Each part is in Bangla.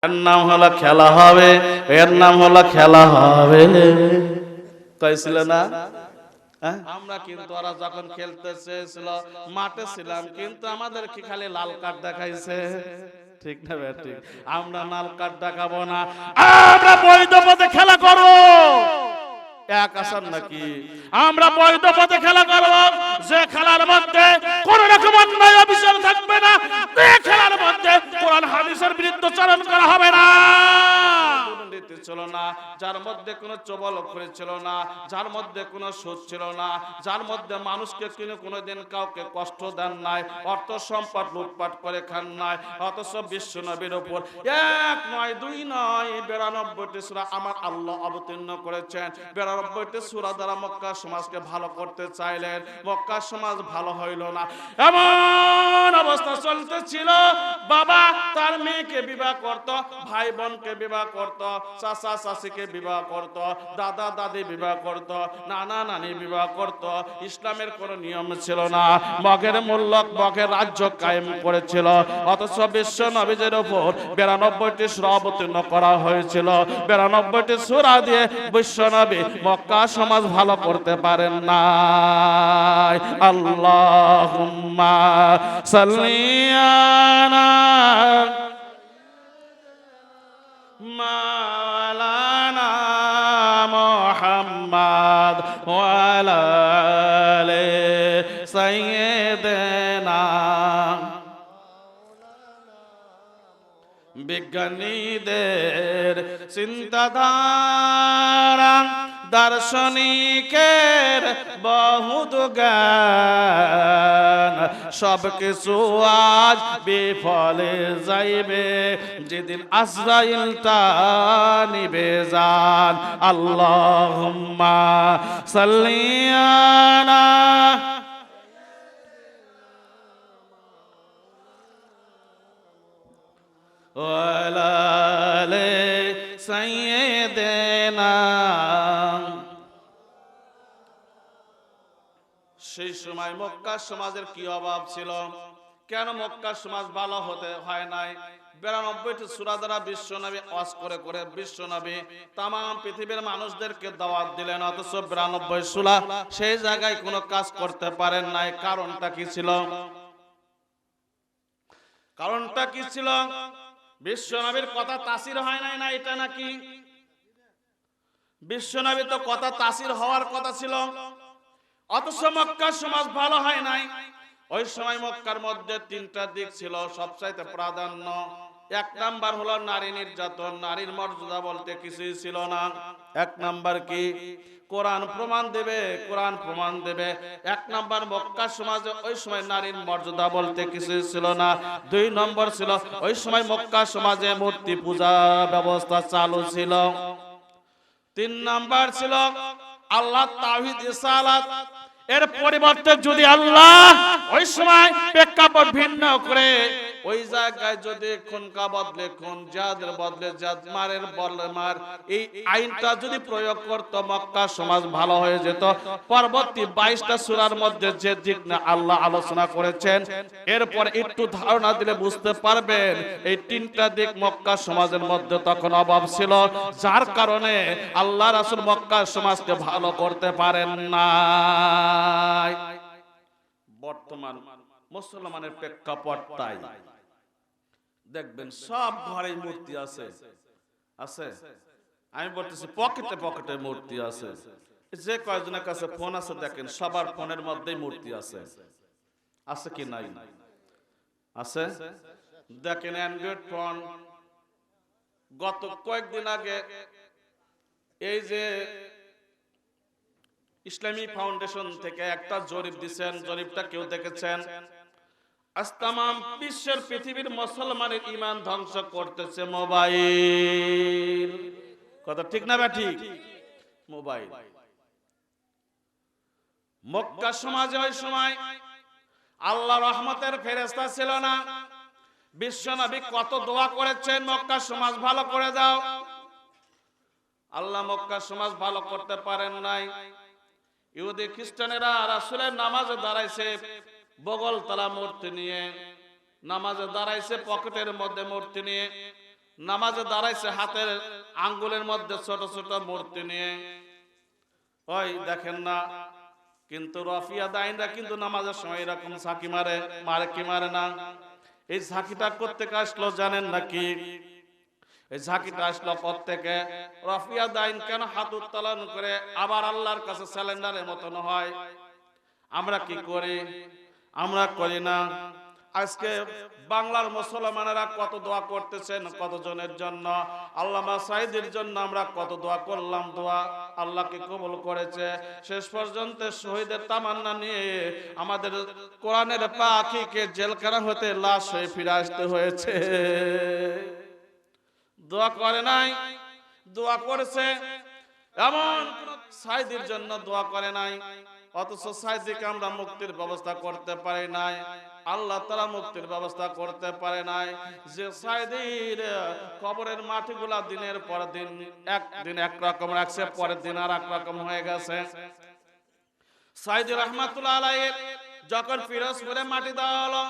এর নাম হলো খেলা হবে, এর নাম হলো খেলা হবে। কইছিল না? আমরা কিন্তু ওরা যখন খেলতে চেয়েছিল মাঠে ছিলাম, কিন্তু আমাদের কি খালি লাল কার্ড দেখাইছে। ঠিক না ঠিক? আমরা লাল কার্ড দেখাবো না, আমরা বৈধ পথে খেলা করব। এক আসার নাকি আমরা বৈধ পথে খেলা করব, যে খেলার মধ্যে কোন রকম অন্যায় অবিচার থাকবে না, যে খেলার মধ্যে কোরআন হাদিসের বিরুদ্ধাচরণ করা হবে না, দুর্নীতি ছিল না, যার মধ্যে কোনো চবলখড়ি ছিল না, যার মধ্যে কোনো সুদ ছিল না, যার মধ্যে মানুষকে কোনোদিন কাউকে কষ্ট দেন নাই, অর্থ সম্পদ লুটপাট করে খান নাই। অথচ বিশ্ব নবীর উপর এক নয় দুই নয় 92টি সূরা আমার আল্লাহ অবতীর্ণ করেছেন। 92টি সূরা দ্বারা মক্কা সমাজকে ভালো করতে চাইলেন, মক্কা সমাজ ভালো হইল না। এমন অবস্থা চলতেছিল, বাবা তার মেয়েকে বিবাহ করত, ভাই বোনকে বিবাহ করত, চাচা চাচিকে বিবাহ করত, দাদা দাদি বিবাহ করত, নানা নানি বিবাহ করত। ইসলামের কোনো নিয়ম ছিল না, মগের মুল্লক মগের রাজ্য কায়েম করেছিল। অথচ বিশ্ব নবীর উপর 92টি সূরা অবতীর্ণ করা হয়েছিল। 92টি সূরা দিয়ে বিশ্ব নবী মক্কা সমাজ ভালো করতে পারেন না। আল্লাহুম্মা সাল্লি আলা মাওলানা মুহাম্মদ ওয়া আলা আলি সাইয়্যিদিনা। বিজ্ঞানীদের চিন্তাধারা, দার্শনিকের বহুত জ্ঞান, সব কিছু আজ বিফলে যাইবে যেদিন আজরাইলটা নিবে জান। আল্লাহুম্মা সাল্লি আলা ওয়ালা আলি সাইয়্যিদিনা। সেই সময় মক্কা সমাজের কি অভাব ছিল, কেন মক্কা সমাজ ভালো হতে হয় নাই? 92টি সূরা দ্বারা বিশ্বনবী ওয়াজ করে করে বিশ্বনবী তাম পৃথিবীর মানুষদেরকে দাওয়াত দিলেন, অথচ 92 সূরা সেই জায়গায় কোনো কাজ করতে পারেন নাই। কারণটা কি ছিল? কারণটা কি ছিল? বিশ্বনবীর কথা তাসির হয় নাই না এটা নাকি? বিশ্বনবী তো কথা তাসির হওয়ার কথা ছিল, অথচ মক্কার সমাজ ভালো হয় নাই। ওই সময় মক্কার মধ্যে 3টা দিক ছিল সবচাইতে প্রাধান্য। এক নাম্বার হলো নারী নির্যাতন, নারীর মর্যাদা বলতে কিছুই ছিল না। এক নাম্বার কি? কোরআন প্রমাণ দেবে, কোরআন প্রমাণ দেবে। এক নাম্বার মক্কা সমাজে ওই সময় নারীর মর্যাদা বলতে কিছুই ছিল না। 2 নম্বর ছিল ওই সময় মক্কা সমাজে মূর্তি পূজা ব্যবস্থা চালু ছিল। 3 নাম্বার ছিল আল্লাহ তাওহীদ রিসালাত। এর পরিবর্তে যদি আল্লাহ ওই সময় প্রেক্ষাপট ভিন্ন করে ওই জায়গায় যদি খুনকা বদলে খুন, জাদের বদলে জাদ, মারের বদলে মার, এই আইনটা যদি প্রয়োগ করত, মক্কা সমাজ ভালো হয়ে যেত। পরবর্তী 22টা সূরার মধ্যে যে দিক না আল্লাহ আলোচনা করেছেন, এরপর একটু ধারণা দিলে বুঝতে পারবেন এই 3টা দিক মক্কা সমাজের মধ্যে তখন অভাব ছিল, যার কারণে আল্লাহ রাসূল মক্কা সমাজকে ভালো করতে পারেন না। বর্তমান মুসলমানের প্রেক্ষাপট তাই। দেখবেন সব ঘরে মূর্তি আছে, আছে। আমি বলতেছি পকেটে পকেটে মূর্তি আছে। যে কয়জনের কাছে ফোন আছে দেখেন সবার ফোনের মধ্যেই মূর্তি আছে। আছে কি নাই? আছে। দেখেন অ্যান্ড্রয়েড ফোন, গত কয়েকদিন আগে এই যে ইসলামী ফাউন্ডেশন থেকে একটা জরিপ দিচ্ছেন, জরিপটা কেউ দেখেছেন? আজ তামাম বিশ্বের পৃথিবীর মুসলমানের ঈমান ধ্বংস করতেছে মোবাইল। কথা ঠিক না ঠিক? মোবাইল। মক্কা সমাজে ওই সময় আল্লাহ রহমতের ফেরেশতা ছিল না। বিশ্ব নবী কত দোয়া করেছেন মক্কা সমাজ ভালো করে দাও, আল্লাহ মক্কা সমাজ ভালো করতে পারেন নাই। ইহুদি খ্রিস্টানেরা রাসূলের নামাজে দাঁড়াইছে বগল তলা মূর্তি নিয়ে, নামাজে দাঁড়াইছে পকেটের মধ্যে মূর্তি নিয়ে। নামাজে দাঁড়াইছে হাতের আঙ্গুলের মধ্যে ছোট ছোট মূর্তি নিয়ে, ওই দেখেন না। কিন্তু রফিয়া দাইনরা কিন্তু নামাজের সময় এরকম ঝাঁকি মারে, মারে কি মারে না? এই ঝাঁকিটা করতে আসলো জানেন নাকি? এই ঝাঁকিটা আসলো প্রত্যেকে রফিয়া দাইন কেন হাত উত্তোলন করে আবার আল্লাহর কাছে সিলিন্ডারের মতন হয়? আমরা কি করি? আমরা করি না। আজকে বাংলার মুসলমানেরা কত দোয়া করতেছেন কতজনের জন্য, আল্লামা সাইদির জন্য আমরা কত দোয়া করলাম, দোয়া আল্লাহকে কবুল করেছে। শেষ পর্যন্ত শহীদের তামান্না নিয়ে আমাদের কোরআনের পাখিকে জেলখানা হতে লাশ হয়ে ফিরে আসতে হয়েছে। দোয়া করে নাই, দোয়া করেছে। এমন সাইদির জন্য দোয়া করে নাই, অথচ সাইদিকে আমরা মুক্তির ব্যবস্থা করতে পারি নাই। আল্লাহ তাআলা মুক্তির ব্যবস্থা করতে পারে নাই। যে সাইদির কবরের মাটিগুলা দিনের পর দিন একদিন একরকম রাখছে, পরের দিন আর একরকম হয়ে গেছে। সাইদি রহমাতুল্লাহ আলাইহি যখন ফিরোজপুরে মাটি দেওয়া হলো,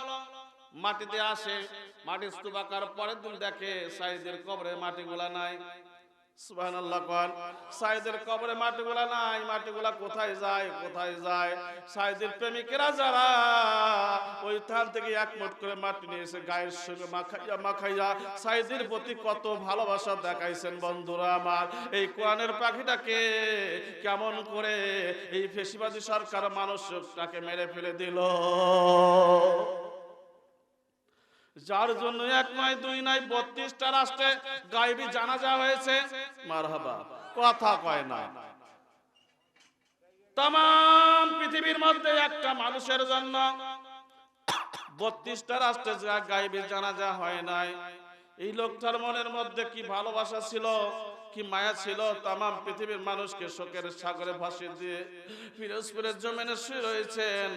মাটি দিয়ে আসে, মাটি স্তূপাকার পরের দিন দেখে সাইদির কবরের মাটিগুলা নাই। সুবহানাল্লাহ কোন সাইদের কবরে মাটিগুলা নাই, মাটিগুলা কোথায় যায়, কোথায় যায়? সাইদের প্রেমিকেরা যারা ওই থান থেকে এক মুঠ করে মাটি নিয়ে এসে গায়ের সঙ্গে মাখাইয়া মাখাইয়া সাইদের প্রতি কত ভালোবাসা দেখাইছেন। বন্ধুরা আমার, এই কোরআনের পাখিটাকে কেমন করে এই ফেসিবাদী সরকার মানুষটাকে মেরে ফেলে দিল, যার জন্য এক নয় দুই নয় 32টা রাষ্ট্রে গায়েবী জানাজা হয়েছে। মারহাবা, কথা কয় না। তাম পৃথিবীর মধ্যে একটা মানুষের জন্য 32টা রাষ্ট্রে গায়েবী জানাজা হয় নাই। এই লোকটার মনের মধ্যে কি ভালোবাসা ছিল, কি মায়া ছিল, তাম পৃথিবীর মানুষকে শোকের সাগরে ভাসিয়ে দিয়ে ফিরোজপুরের জমিনে শুয়ে রয়েছেন।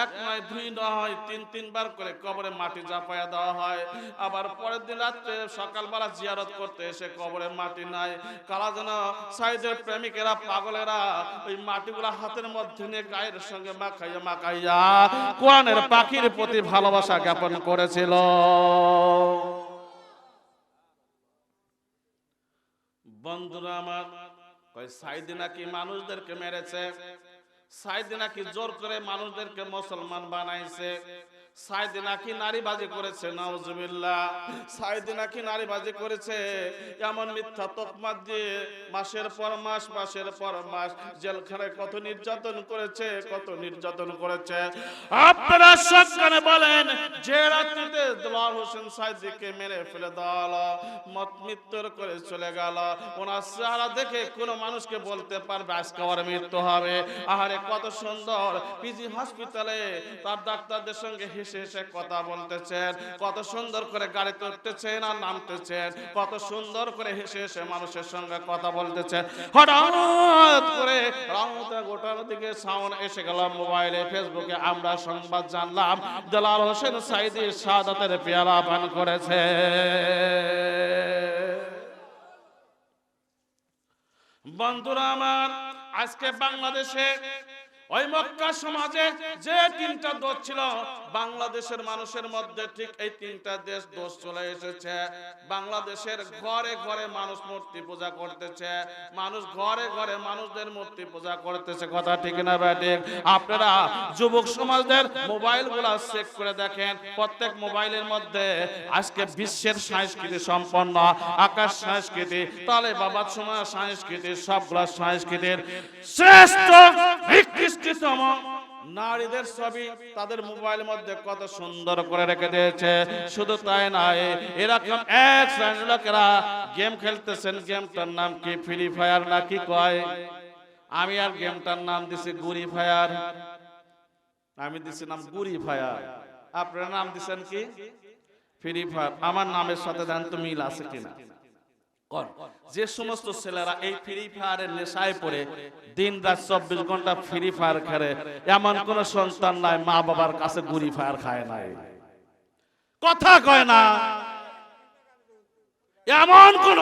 এক নয় দুই নয় তিনবার করে কবরে মাটি চাপায়া দেওয়া হয়। আবার পরের দিন রাত্রে সকালবেলা জিয়ারত করতে এসে কবরে মাটি নাই। কারা যেন সাইদের প্রেমিকেরা পাগলেরা ওই মাটিগুলা হাতের মধ্যে নিয়ে গায়ের সঙ্গে মাখাইয়া মাখাইয়া কোরআনের পাখির প্রতি ভালোবাসা জ্ঞাপন করেছিল। বন্ধুরা আমার, কই সাইদি নাকি মানুষদেরকে মেরেছে, সাইদি নাকি জোর করে মানুষদেরকে মুসলমান বানাইছে, সাইদি নাকি নারীবাজি করেছে, নাউজুবিল্লাহ। সাইদি নাকি নারীবাজি করেছে, এমন মিথ্যা তকমাত দিয়ে মাসের পর মাস মাসের পর মাস জেলখানায় কত নির্যাতন করেছে, কত নির্যাতন করেছে। আপনারা সবখানে বলেন যে রাত্রিতে দেলোয়ার হোসেন সাইদিকে মেরে ফেলে দেওয়া মত মৃত্যুর করে চলে গেল, ওনার চেহারা দেখে কোনো মানুষকে বলতে পারবে আজকে আমার মৃত্যু হবে? আহারে কত সুন্দর পিজি হসপিটালে তার ডাক্তারদের সঙ্গে হেসে হেসে কথা বলতেছেন, কত সুন্দর করে গাড়িতে উঠতেছেন আর নামতেছেন, কত সুন্দর করে হেসে হেসে মানুষের সঙ্গে কথা বলতেছেন। হঠাৎ করে রাউতে গোটার দিকে সাউন্ড এসে গেল মোবাইলে, ফেসবুকে আমরা সংবাদ জানলাম দেলোয়ার হোসেন সাইদি শাহাদাতের পেয়ালা পান করেছে। বন্ধুরা আমার, আজকে বাংলাদেশে ওই মক্কা সমাজে যে তিনটা দোষ ছিল, বাংলাদেশের মানুষের মধ্যে ঠিক এই তিনটা দেশ দোষ চলে এসেছে। বাংলাদেশের ঘরে ঘরে মানুষ মূর্তি পূজা করতেছে, মানুষ ঘরে ঘরে মানুষদের মূর্তি পূজা করতেছে। কথা ঠিক না ব্যাঠিক? আপনারা যুবক সমাজদের মোবাইলগুলো চেক করে দেখেন, প্রত্যেক মোবাইলের মধ্যে আজকে বিশ্বের সংস্কৃতি সম্পন্ন, আকাশ সংস্কৃতি, তালে বাবা সময় সংস্কৃতি, সবগুলা সংস্কৃতির শ্রেষ্ঠ নিকৃষ্টতম নারীদের ছবি তাদের মোবাইলের মধ্যে কত সুন্দর করে রেখে দিয়েছে। শুধু তাই নয়, এরকম এক শ্রেণীর লোকেরা গেম খেলতেছেন, গেমটার নাম কি ফ্রি ফায়ার না কি কয়, আমি আর গেমটার নাম দিছি গুরি ফায়ার। আমি দিছি নাম গুরি ফায়ার, আপনারা নাম দিছেন কি ফ্রি ফায়ার। আমার নামের সাথে দেন তো মিল আছে কিনা? যে সমস্ত ছেলেরা এই ফ্রি ফায়ারের নেশায় পড়ে দিন রাত 24 ঘন্টা ফ্রি ফায়ার খেলে, এমন কোন সন্তান নাই মা বাবার কাছে গুরি ফায়ার খায় নাই। কথা কয় না? এমন কোন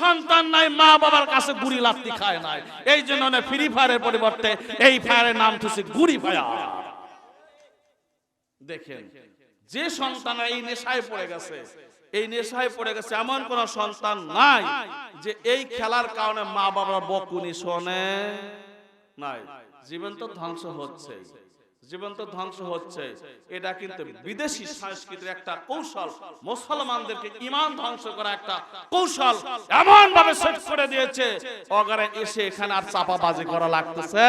সন্তান নাই মা বাবার কাছে গুরি লাত্তি খায় নাই। এই জন্য ফ্রি ফায়ারের পরিবর্তে এই ফায়ারের নাম হচ্ছে গুরি ফায়ার। দেখেন যে সন্তান এই নেশায় পড়ে গেছে, এই নেশায় পড়ে গেছে, এমন কোন সন্তান নাই যে এই খেলার কারণে মা বাবার বকুনি শোনে নাই। জীবন তো ধ্বংস হচ্ছে, জীবন তো ধ্বংস হচ্ছে। এটা কিন্তু বিদেশি সংস্কৃতির একটা কৌশল, মুসলমানদেরকে ঈমান ধ্বংস করা একটা কৌশল এমন ভাবে সেট করে দিয়েছে, অগারে এসে এখানে আর চাপাবাজি করা লাগতেছে।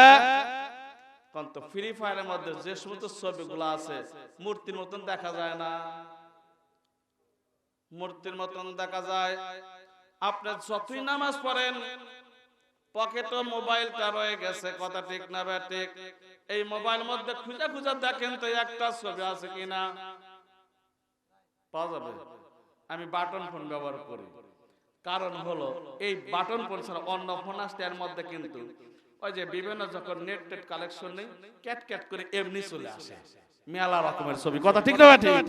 কারণ তো ফ্রি ফায়ারের মধ্যে যে সমস্ত ছবিগুলো আছে মূর্তির মতন দেখা যায় না, মূর্তির মতন দেখা যায়। আপনি যতই নামাজ পড়েন পকেটে মোবাইলটা রয়ে গেছে, কথা ঠিক না ঠিক? এই মোবাইল মধ্যে খুঁজে খুঁজে দেখেন তো একটা ছবি আছে কিনা, পাওয়া যাবে। আমি বাটন ফোন ব্যবহার করি, কারণ হলো এই বাটন ফোন ছাড়া অন্য ফোন আসতে এর মধ্যে কিন্তু ওই যে বিভিন্ন যখন নেট টেট কালেকশন নেই ক্যাট ক্যাট করে এমনি চলে আসে মেলা রকমের ছবি, কথা ঠিক না ঠিক?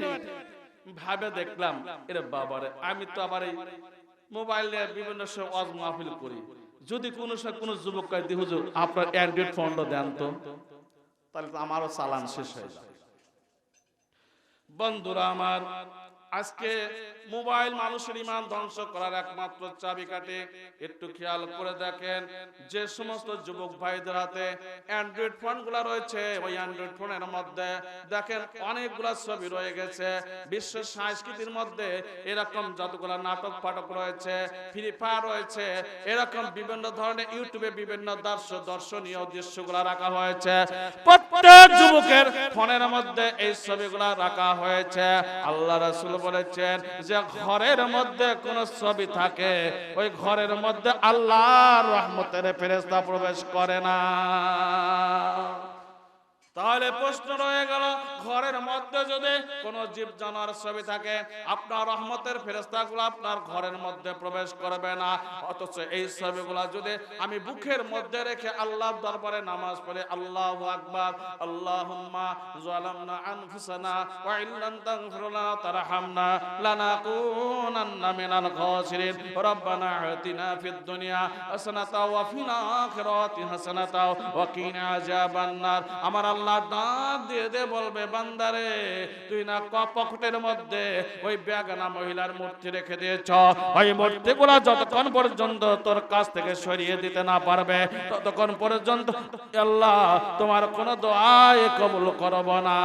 ভাবে দেখলাম এরে বাবারে, আমি তো আবার এই মোবাইলে বিভিন্ন সময় ওয়াজ মাহফিল করি, যদি কোনো যুবক কয় দি হুজুর আপনার অ্যান্ড্রয়েড ফোনটা দেন তো, তাহলে তো আমারও চালান শেষ হয়ে যাবে। বন্ধুরা আমার, আজকে মোবাইল মানুষের ঈমান ধ্বংস করার একমাত্র চাবিকাঠি। একটু খেয়াল করে দেখেন, যে সমস্ত যুবক ভাইদের হাতে অ্যান্ড্রয়েড ফোনগুলো রয়েছে, ওই অ্যান্ড্রয়েড ফোনের মধ্যে দেখেন অনেকগুলো ছবি রয়ে গেছে। বিশ্ব সংস্কৃতির মধ্যে এরকম যতগুলো নাটক ফাটক রয়েছে, ফ্রি ফায়ার রয়েছে, এরকম বিভিন্ন ধরনের ইউটিউবে বিভিন্ন দর্শনীয় দৃশ্যগুলো রাখা হয়েছে। প্রত্যেক যুবকের ফোনের মধ্যে এই ছবিগুলো রাখা হয়েছে। আল্লাহ রাসূল বলেছেন যে ঘরের মধ্যে কোন ছবি থাকে, ওই ঘরের মধ্যে আল্লাহর রহমতের ফেরেশতা প্রবেশ করে না। তাহলে প্রশ্ন রয়ে গেল, ঘরের মধ্যে যদি কোন জীব জানোয়ার ছবি থাকে, আপনার রহমতের ফেরেশতাগুলো আপনার ঘরের মধ্যে প্রবেশ করবে না। অথচ এই ছবিগুলো যদি আমি বুকের মধ্যে রেখে আল্লাহর দরবারে নামাজ পড়ে আল্লাহু আকবার, আল্লাহুম্মা যালামনা আনফুসানা ওয়া ইল্লাম তাগফির লানা তারহামনা লানাকুনান্না মিনাল খাসিরিন রব্বানা আতিনা ফিদ দুনিয়া হাসানাতাও ওয়া ফিল আখিরাতি হাসানাতাও ওয়া কিনা আযাবান নার। আমার আল্লাহ ডাক দিয়ে দে বলবে, বান্দারে তুই না পকেটের মধ্যে ওই বেগানা মহিলার মূর্তি রেখে দিয়েছ, ওই মূর্তিগুলো যতক্ষণ পর্যন্ত তোর কাছ থেকে সরিয়ে দিতে না পারবে ততক্ষণ পর্যন্ত আল্লাহ তোমার কোনো দোয়াই কবুল করব না।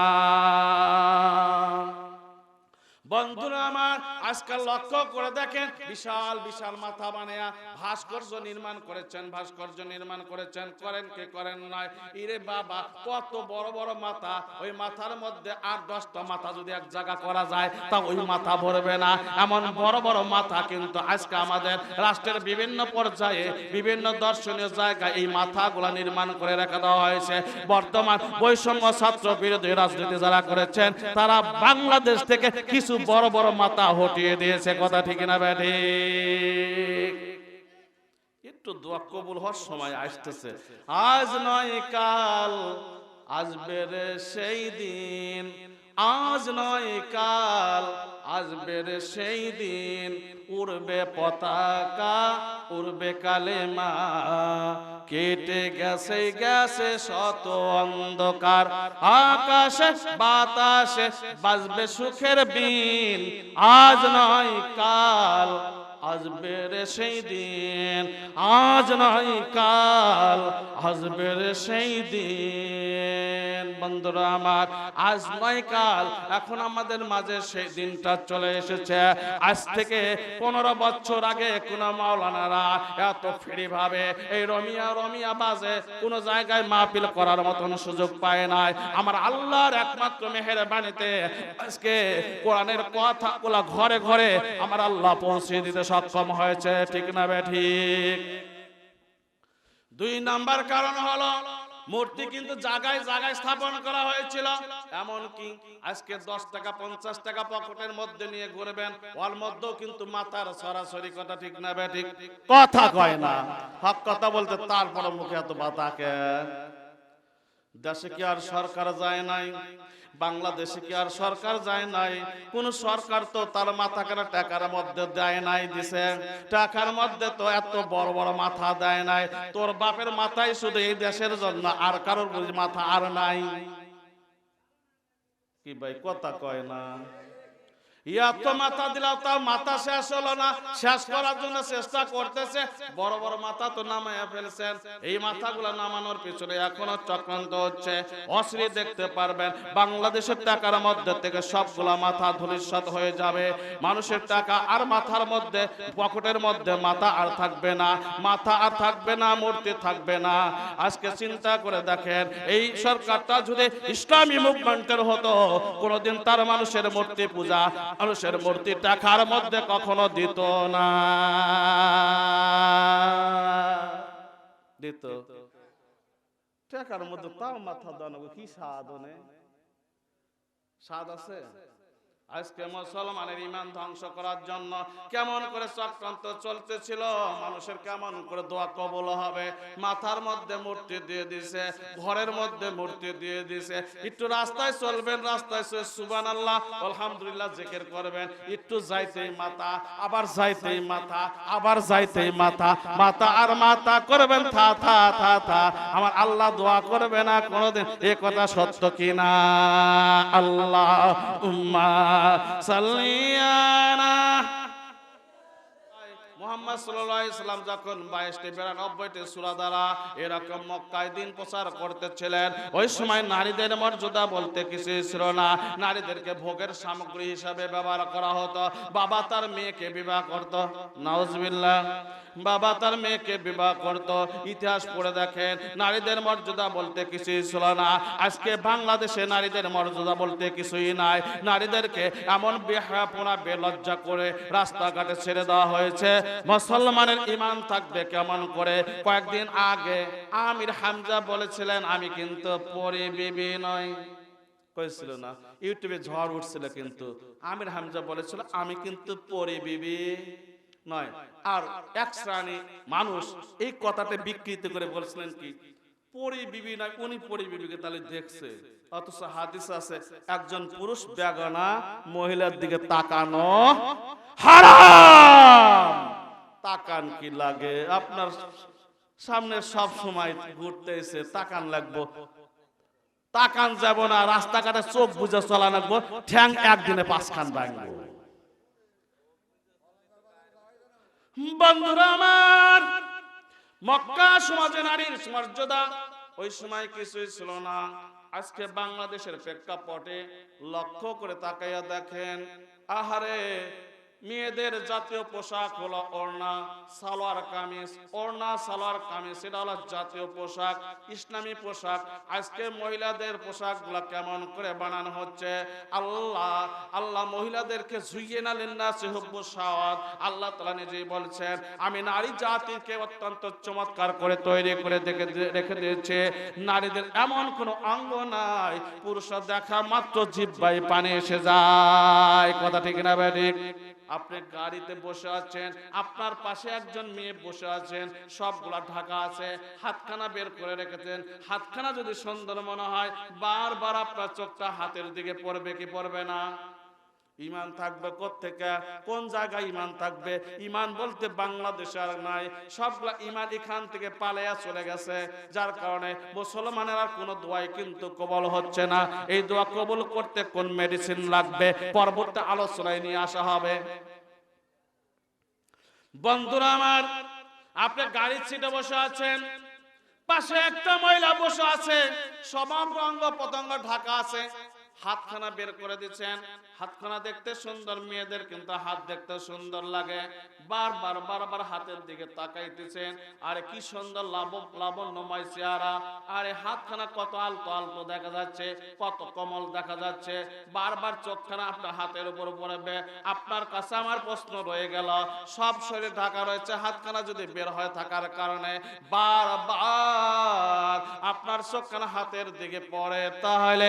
বন্ধুরা আমার, আজকাল লক্ষ্য করে দেখেন বিশাল বিশাল মাথা বানায়া ভাস্কর্য নির্মাণ করেছেন, করেন কে করেন নাই? ইরে বাবা, কত বড় বড় মাথা, ওই মাথার মধ্যে 8-10টা মাথা যদি এক জায়গা করা যায় তা ওই মাথা ভরবে না, এমন বড় বড় মাথা কিন্তু আজকে আমাদের রাষ্ট্রের বিভিন্ন পর্যায়ে বিভিন্ন দর্শনীয় জায়গায় এই মাথাগুলা নির্মাণ করে রেখে দেওয়া হয়েছে। বর্তমান বৈষম্য ছাত্র বিরোধী রাজনীতি যারা করেছেন তারা বাংলাদেশ থেকে কিছু বড় বড় মাথা হটিয়ে দিয়েছে, কথা ঠিক না ঠিক? একটু দোয়া কবুল হওয়ার সময় আসতেছে। আজ নয় কাল আসবে রে সেই দিন, আজ নয় কাল আসবে রে সেই দিন, উড়বে পতাকা উড়বে কালেমা, কেটে গেছে গেছে শত অন্ধকার, আকাশে বাতাসে বাজবে সুখের বিন, আজ নয় কাল আসবে রে সেই দিন, আজ নয় কাল আসবে রে সেই দিন। বন্ধুরা আমার, আজ নয় কাল, এখন আমাদের মাঝে সেই দিনটা চলে এসেছে। আজ থেকে 15 বছর আগে কোন মাওলানারা এত ফ্রি ভাবে এই রমিয়া বাজে কোন জায়গায় মাহফিল করার মতন সুযোগ পায় নাই। আমার আল্লাহর একমাত্র মেহেরবানিতে আজকে কোরআনের কথাগুলো ঘরে ঘরে আমার আল্লাহ পৌঁছে দিতে সক্ষম হয়েছে, ঠিক না ঠিক? 2 নাম্বার কারণ হলো মূর্তি কিন্তু জায়গায় জায়গায় স্থাপন করা হয়েছিল। এমন কি আজকে 10 টাকা 50 টাকা পকেটের মধ্যে নিয়ে ঘুরবেন, ওর মধ্যেও কিন্তু মাথার সরাসরি, কথা ঠিক না ঠিক? কথা কয় না, হক কথা বলতে তারপর মুখে এত বাতাকে। দেশে কি আর সরকার যায় নাই? বাংলাদেশে কি আর সরকার যায় নাই? কোন সরকার তো তার মাথা কাটা টাকার মধ্যে দেয় নাই, দিছে টাকার মধ্যে তো এত বড় বড় মাথা দেয় নাই। তোর বাপের মাথায় শুধু এই দেশের জন্য, আর কারোর মাথা আর নাই। কি ভাই কথা কয় না? এত মাথা দিলাম তাও মাথা শেষ হলো না, শেষ করার জন্য চেষ্টা করতেছে। বড় বড় মাথা তো নামাইয়া ফেলছেন, এই মাথাগুলো নামানোর পিছনে এখনো চক্রান্ত হচ্ছে। অশ্লীল দেখতে পারবেন বাংলাদেশের টাকার মধ্যে থেকে সবগুলা মাথা ধূলিসাৎ হয়ে যাবে। মানুষের টাকা আর মাথার মধ্যে, পকেটের মধ্যে মাথা আর থাকবে না, মাথা আর থাকবে না, মূর্তি থাকবে না। আজকে চিন্তা করে দেখেন, এই সরকারটা যদি ইসলামী মুভমেন্টের হতো, কোনোদিন তার মানুষের মূর্তি পূজা, মানুষের মূর্তি টাকার মধ্যে কখনো দিত না। দিত টাকার মধ্যে, তাও মাথা দানো, কি স্বাদ? স্বাদ আছে? আজকে মুসলমানের ঈমান ধ্বংস করার জন্য কেমন করে চক্রান্ত চলতেছিল, মানুষের কেমন করে দোয়া কবুল হবে। মাথার মধ্যে মূর্তি দিয়ে দিছে, ঘরের মধ্যে মূর্তি দিয়ে দিছে। একটু রাস্তায় চলবেন, রাস্তায় সুবহানাল্লাহ আলহামদুলিল্লাহ জিকির করবেন, একটু যাইতেই মাথা, আবার যাইতেই মাথা, আবার যাইতেই মাথা, মাথা আর মাথা করবেন থা থা থা থা। আমার আল্লাহ দোয়া করবে না কোনোদিন? এ কথা সত্য কিনা? আল্লাহ উম্মা সাল্লিয়ানা মুহাম্মদ সাল্লাল্লাহু আলাইহি সাল্লাম যখন 22টি 92টি সূরা দ্বারা এরকম মক্কায় দিন প্রচার করতেছিলেন, ওই সময় নারীদের মর্যাদা বলতে কিছু ছিল না। নারীদেরকে ভোগের সামগ্রী হিসাবে ব্যবহার করা হতো। বাবা তার মেয়েকে বিবাহ করত, নাউজুবিল্লাহ, বাবা তার মেয়েকে বিবাহ করত। ইতিহাস পড়ে দেখেন, নারীদের মর্যাদা বলতে কিছুই ছিল না। আজকে বাংলাদেশে নারীদের মর্যাদা বলতে কিছুই নাই। নারীদেরকে এমন বেহায়াপনা, বেলজ্জা করে রাস্তাঘাটে ছেড়ে দেওয়া হয়েছে। মুসলমানের ঈমান থাকবে কেমন করে? কয়েকদিন আগে আমির হামজা বলেছিলেন, আমি কিন্তু পরী বিবি নই। কইছিল না? ইউটিউবে ঝড় উঠছিল, কিন্তু আমির হামজা বলেছিল আমি কিন্তু পরী বিবি নয়। আর এক শ্রেণী মানুষ এই কথাটা বিকৃত করে বলছিলেন কি, পরী বিবি নয়, উনি পরী বিবিকে তাহলে দেখছে। অথচ হাদিস আছে, একজন পুরুষ বেগানা মহিলার দিকে তাকানো হারাম। তাকান কি লাগে? আপনার সামনে সব সময় ঘুরতেছে, তাকান লাগবো? তাকান যাব না, রাস্তাঘাটে চোখ বুঝে চলা লাগবো, ঠ্যাং একদিনে 5 খান ভাঙবো। বন্ধুরা আমার, মক্কা সমাজে নারীর মর্যাদা ওই সময় কিছুই ছিল না। আজকে বাংলাদেশের প্রেক্ষাপটে লক্ষ্য করে তাকাইয়া দেখেন, আহারে, মেয়েদের জাতীয় পোশাক হলো ওড়না সালোয়ার কামিজ। ওড়না সালোয়ার কামিজ এটা হলো জাতীয় পোশাক, ইসলামী পোশাক। আজকে মহিলাদের পোশাকগুলো কেমন করে বানানো হচ্ছে? আল্লাহ মহিলাদেরকে যুয়িনা লিন্নাসি হুব্বুশ শাহাওয়াত, আল্লাহ তাআলা নিজেই বলছেন, আমি নারী জাতিকে অত্যন্ত চমৎকার করে তৈরি করে রেখে দিয়েছে। নারীদের এমন কোনো অঙ্গ নাই, পুরুষরা দেখা মাত্র জিহ্বায় পানি এসে যায়। কথা ঠিক না বেঠিক? আপনি গাড়িতে বসে আছেন, আপনার পাশে একজন মেয়ে বসে আছেন, সবগুলা ঢাকা আছে, হাতখানা বের করে রেখেছেন। হাতখানা যদি সুন্দর মনে হয়, বারবার আপনার চোখটা হাতের দিকে পড়বে কি পড়বে না? ঈমান থাকবে কোত্থেকে? কোন জায়গায় ঈমান থাকবে? ঈমান বলতে বাংলাদেশে আর নাই, সবগুলা ঈমান এখান থেকে পালাইয়া চলে গেছে। যার কারণে মুসলমানের আর কোনো দোয়াই কিন্তু কবুল হচ্ছে না। এই দোয়া কবুল করতে কোন মেডিসিন লাগবে, পরবর্তী আলোচনায় নিয়ে আসা হবে। বন্ধুরা আমার, আপনি গাড়ির সিটে বসে আছেন, পাশে একটা মহিলা বসে আছে, সমগ্র অঙ্গ প্রত্যঙ্গ ঢাকা আছে, হাতখানা বের করে দিচ্ছেন। হাতখানা দেখতে সুন্দর, মেয়েদের কিন্তু হাত দেখতে সুন্দর লাগে। বারবার হাতের দিকে তাকাইতেছেন, আরে কি সুন্দর লাবণ্যময় চেহারা, আরে হাতখানা কত আলতো আলতো দেখা যাচ্ছে, কত কোমল দেখা যাচ্ছে। বারবার চোখখানা আপনার হাতের উপর পড়বে। আপনার কাছে আমার প্রশ্ন রয়ে গেল, সব শরীর ঢাকা রয়েছে, হাতখানা যদি বের হয়ে থাকার কারণে বারবার আপনার চোখখানা হাতের দিকে পড়ে, তাহলে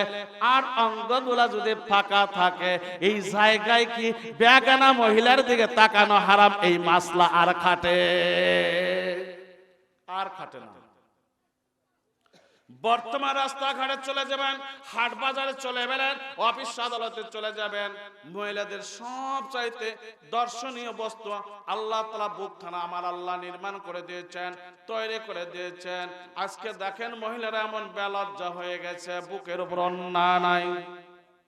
আর অঙ্গগুলা যদি ফাঁকা থাকে, এই জায়গায় কি বেগানা মহিলার দিকে তাকানো হারাম? এই মাসলা আর খাটে? আর খাটে না। বর্তমান রাস্তাঘাটে চলে যাবেন, হাট বাজারে চলে যাবেন, অফিস আদালতে চলে যাবেন, মহিলাদের সব চাইতে দর্শনীয় বস্তু আল্লাহ তাআলা বুকখানা আমার আল্লাহ নির্মাণ করে দিয়েছেন, তৈরি করে দিয়েছেন। আজকে দেখেন মহিলারা এমন বেলজ্জা হয়ে গেছে, বুকের উপর ওড়না নাই।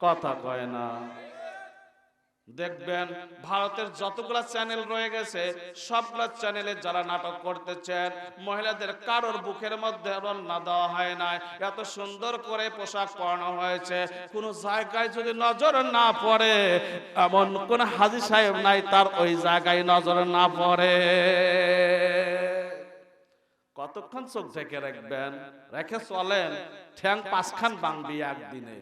কথা কয় না। দেখবেন ভারতের যতগুলা চ্যানেল রয়ে গেছে সবগুলা চ্যানেলে যারা নাটক করতেছেন মহিলাদের কারোর বুকের মধ্যে ওড়না দেওয়া হয় না, এত সুন্দর করে পোশাক পরানো হয়েছে, কোন জায়গায় যদি নজর না পড়ে এমন কোন হাজী সাহেব নাই তার ওই জায়গায় নজর না পড়ে। কতক্ষণ চোখ ঢেকে রাখবেন, রেখে চলেন, ঠ্যাং পাঁচখান ভাঙবি একদিনে,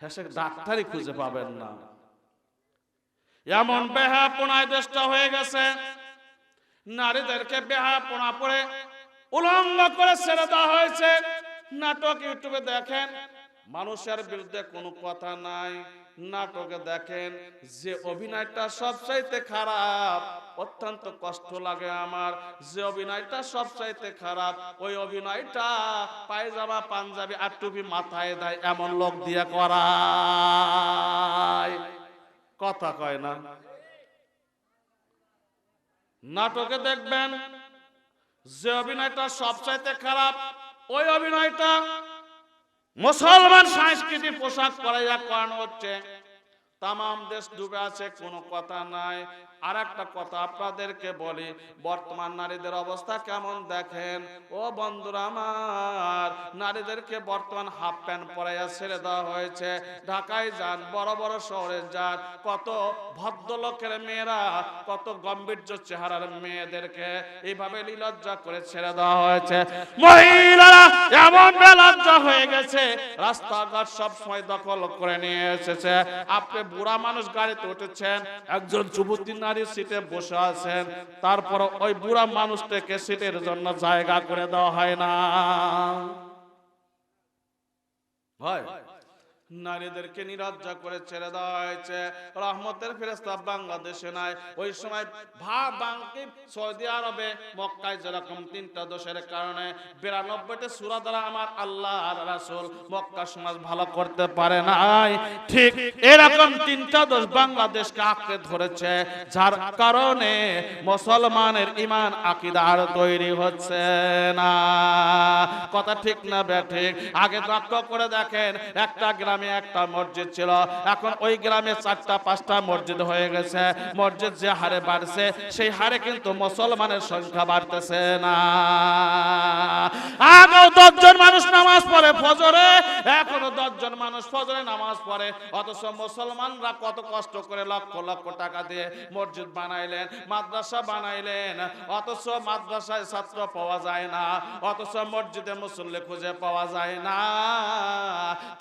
হেসে ডাক্তারই খুঁজে পাবেন না। এমন বেহায়াপনায় দেশটা হয়ে গেছে, নারীদেরকে বেহায়াপনা পরে উলঙ্গ করে ছেড়ে দেওয়া হয়েছে। নাটক ইউটিউবে দেখেন, মানুষের বিরুদ্ধে কোনো কথা নাই, নাটকে দেখেন যে অভিনয়টা সবচাইতে খারাপ, অত্যন্ত কষ্ট লাগে আমার, যে অভিনয়টা সবচাইতে খারাপ ওই অভিনয়টা পায়জামা পাঞ্জাবি আর টুপি মাথায় দেয় এমন লোক দিয়ে করায়। কথা কয় না। নাটকে দেখবেন যে অভিনয়টা সবচাইতে খারাপ ওই অভিনয়টা মুসলমান সংস্কৃতি পোশাক পরাইয়া করানো হচ্ছে। তামাম দেশ ডুবে আছে, কোনো কথা নাই। আর একটা কথা আপনাদেরকে বলি, বর্তমান নারীদের অবস্থা কেমন দেখেন ও বন্ধুরা আমার, নারীদেরকে বর্তমান হাফ প্যান্ট পরাইয়া ছেড়ে দেওয়া হয়েছে। ঢাকায় যান, বড় বড় শহরে যান, কত ভদ্রলোকের মেয়েরা, কত গম্ভীর্য চেহারার মেয়েদেরকে এইভাবে নিলজ্জা করে ছেড়ে দেওয়া হয়েছে। মহিলারা এমন বেলজ্জা হয়ে গেছে, রাস্তাঘাট সব সময় দখল করে নিয়ে এসেছে। আপনি বুড়া মানুষ গাড়িতে উঠেছেন, একজন যুবতী নারী সিটে বসে আছেন, তারপর ওই বুড়া মানুষটাকে সিটের জন্য জায়গা করে দেওয়া হয় না। হয় নারীদেরকে নিলজ্জা করে ছেড়ে দেওয়া হয়েছে। রহমতের ফেরেশতা বাংলাদেশে নাই, ওই সময় সৌদি আরবে মক্কায় যেরকম 3টা দোষের কারণে 92টা সূরা দ্বারা আমার আল্লাহ আর রাসূল মক্কা সমাজ ভালো করতে পারে নাই, ঠিক এরকম 3টা দোষ বাংলাদেশকে আঁকড়ে ধরেছে, যার কারণে মুসলমানের ঈমান আকীদা আর তৈরি হচ্ছে না। কথা ঠিক না ব্যাঠিক? আগে লক্ষ্য করে দেখেন, একটা গ্রামে একটা মসজিদ ছিল, এখন ওই গ্রামে 4টা 5টা মসজিদ হয়ে গেছে। মসজিদ যে হারে বাড়ছে সেই হারে কিন্তু মুসলমানের সংখ্যা বাড়তেছে না। আগেও 10 জন মানুষ নামাজ পড়ে ফজরে, এখনো 10 জন মানুষ ফজরে নামাজ পড়ে, অথচ মুসলমানরা কত কষ্ট করে লক্ষ লক্ষ টাকা দিয়ে মসজিদ বানাইলেন, মাদ্রাসা বানাইলেন, অথচ মাদ্রাসায় ছাত্র পাওয়া যায় না, অথচ মসজিদে মুসল্লি খুঁজে পাওয়া যায় না।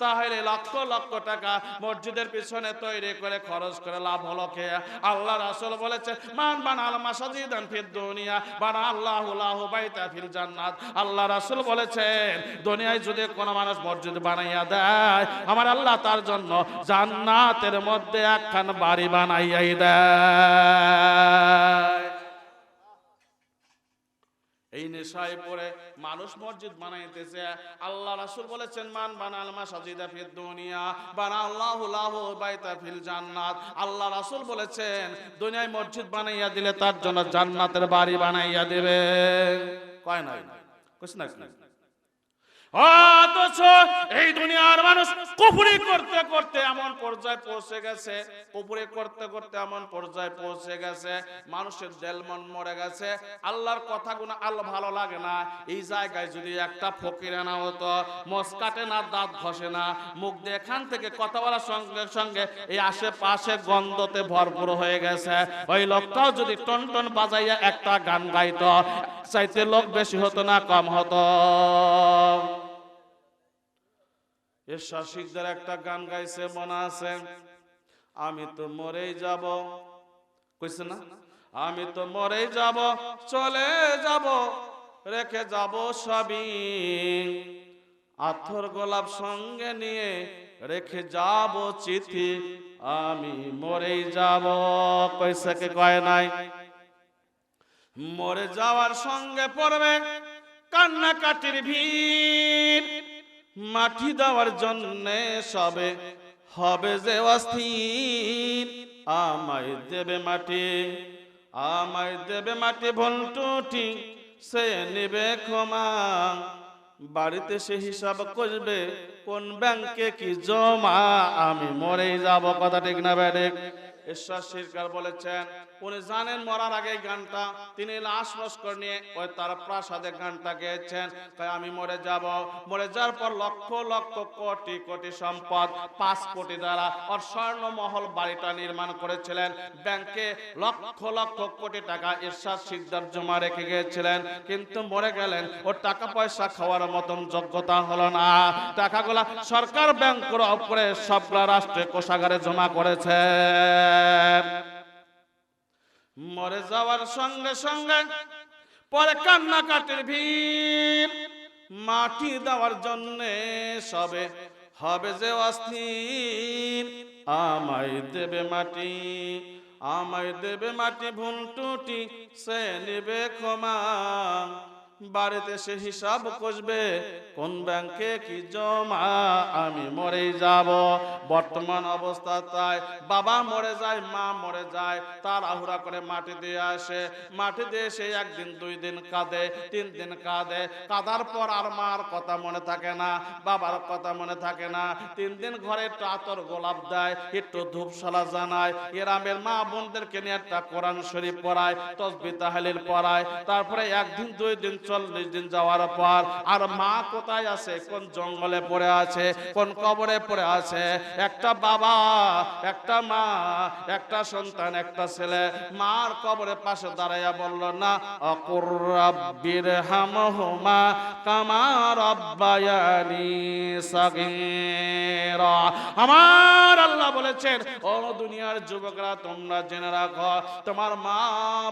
তাহলে লক্ষ লক্ষ টাকা মসজিদের পিছনে তৈরি করে খরচ করে লাভ হলো কে? আল্লাহ রাসূল বলেছেন, মান বানাল মাসাজিদান ফিদ দুনিয়া বানা আল্লাহু লাহু বাইতা ফিল জান্নাত। আল্লাহ রাসূল বলেছেন, দুনিয়ায় যদি কোন মানুষ মসজিদ বানাইয়া দেয়, আমার আল্লাহ তার জন্য জান্নাতের মধ্যে একখান বাড়ি বানাইয়াই দেয়। এই নেশায় পড়ে মানুষ মসজিদ বানাইতেছে। আল্লাহ রাসূল বলেছেন, মান বানাল মাসাজিদা ফিদ দুনিয়া বানা আল্লাহু লাহু বাইতা ফিল জান্নাত। আল্লাহ রাসূল বলেছেন, দুনিয়ায় মসজিদ বানাইয়া দিলে তার জন্য জান্নাতের বাড়ি বানাইয়া দিবে। কয় নাই? কইছ না? অথচ এই দুনিয়ার মানুষ কুফরি করতে করতে এমন পর্যায়ে পৌঁছে গেছে, কুফরি করতে করতে এমন পর্যায়ে পৌঁছে গেছে, মানুষের দিল মন মরে গেছে, আল্লাহর কথাগুলো আল্লাহ ভালো লাগে না। এই জায়গায় যদি একটা ফকির আনা হতো, মোষ কাটে না, দাঁত ঘষে না, মুখ দিয়ে এখান থেকে কথা বলার সঙ্গে সঙ্গে এই আশেপাশে গন্ধতে ভরপুর হয়ে গেছে, ওই লোকটাও যদি টন টন বাজাইয়া একটা গান গাইতো, চাইতে লোক বেশি হতো না কম হতো? শাসিকদের একটা গান গাইছে, মনে আছে? আমি তো মরেই যাব, কইছে না? আমি তো মরেই যাব, চলে যাব, রেখে যাব সবই, আতর গোলাপ সঙ্গে নিয়ে রেখে যাব চিঠি, আমি মরেই যাব। কইছে কে? কয় নাই? মরে যাওয়ার সঙ্গে পড়বে কান্নাকাটির ভিড়, মাটি দেওয়ার জন্য সবে হবে যে অস্থির, আমায় দেবে মাটি, আমায় দেবে মাটি, ভুল টুটি সে নেবে ক্ষমা, বাড়িতে সে হিসাব করবে কোন ব্যাংকে কি জমা, আমি মরেই যাব। কথা ঠিক না বেঠিক? ঈশ্বর সরকার বলেছেন উনি জানেন মরার আগে গানটা, তিনি লাশ লস্কর নিয়ে ওই তার প্রাসাদে গানটা গেয়েছেন, তাই আমি মরে যাব। মরে যাওয়ার পর লক্ষ লক্ষ কোটি কোটি সম্পদ 5 কোটি দ্বারা ওর স্বর্ণমহল বাড়িটা নির্মাণ করেছিলেন। ব্যাংকে লক্ষ লক্ষ কোটি টাকা ঈশ্বর সিদ্ধার জমা রেখে গিয়েছিলেন, কিন্তু মরে গেলেন। ওর টাকা পয়সা খাওয়ার মতন যোগ্যতা হলো না। টাকাগুলা সরকার ব্যাংক করে সবগুলা রাষ্ট্রে কোষাগারে জমা করেছে। মরে যাওয়ার সঙ্গে সঙ্গে পরে কান্নাকাটির ভিড়, মাটি দেওয়ার জন্য সবে হবে যে অস্থির। আমায় দেবে মাটি, আমায় দেবে মাটি, ভুল টুটি সে নেবে ক্ষমা। বাড়িতে সে হিসাব কষবে কোন ব্যাংকে কি জমা, আমি মরেই যাব। বর্তমান অবস্থা তাই, বাবা মরে যায়, মা মরে যায়, তার আহুরা করে মাটি দিয়ে আসে। মাটি দিয়ে সে 1 দিন 2 দিন কাঁদে, 3 দিন কাঁদে। কাঁদার পর আর মার কথা মনে থাকে না, বাবার কথা মনে থাকে না। 3 দিন ঘরে একটু আতর গোলাপ দেয়, একটু ধূপশালা জানায়, গ্রামের মা বোনদেরকে নিয়ে একটা কোরআন শরীফ পড়ায়, তাসবিহ তাহলিল পড়ায়। তারপরে 1 দিন 2 দিন 40 দিন যাওয়ার পর আর মা কোথায় আছে, কোন জঙ্গলে পড়ে আছে, কোন কবরে পড়ে আছে। একটা বাবা, একটা মা, একটা সন্তান, একটা ছেলে মার কবরের পাশে দাঁড়াইয়া বলল না আকুর রাব্বির হামহুমা কামা রাব্বায়ানি সাগীরা। আমার আল্লাহ বলেছেন, ও দুনিয়ার যুবকরা তোমরা জেনে রাখো, তোমার মা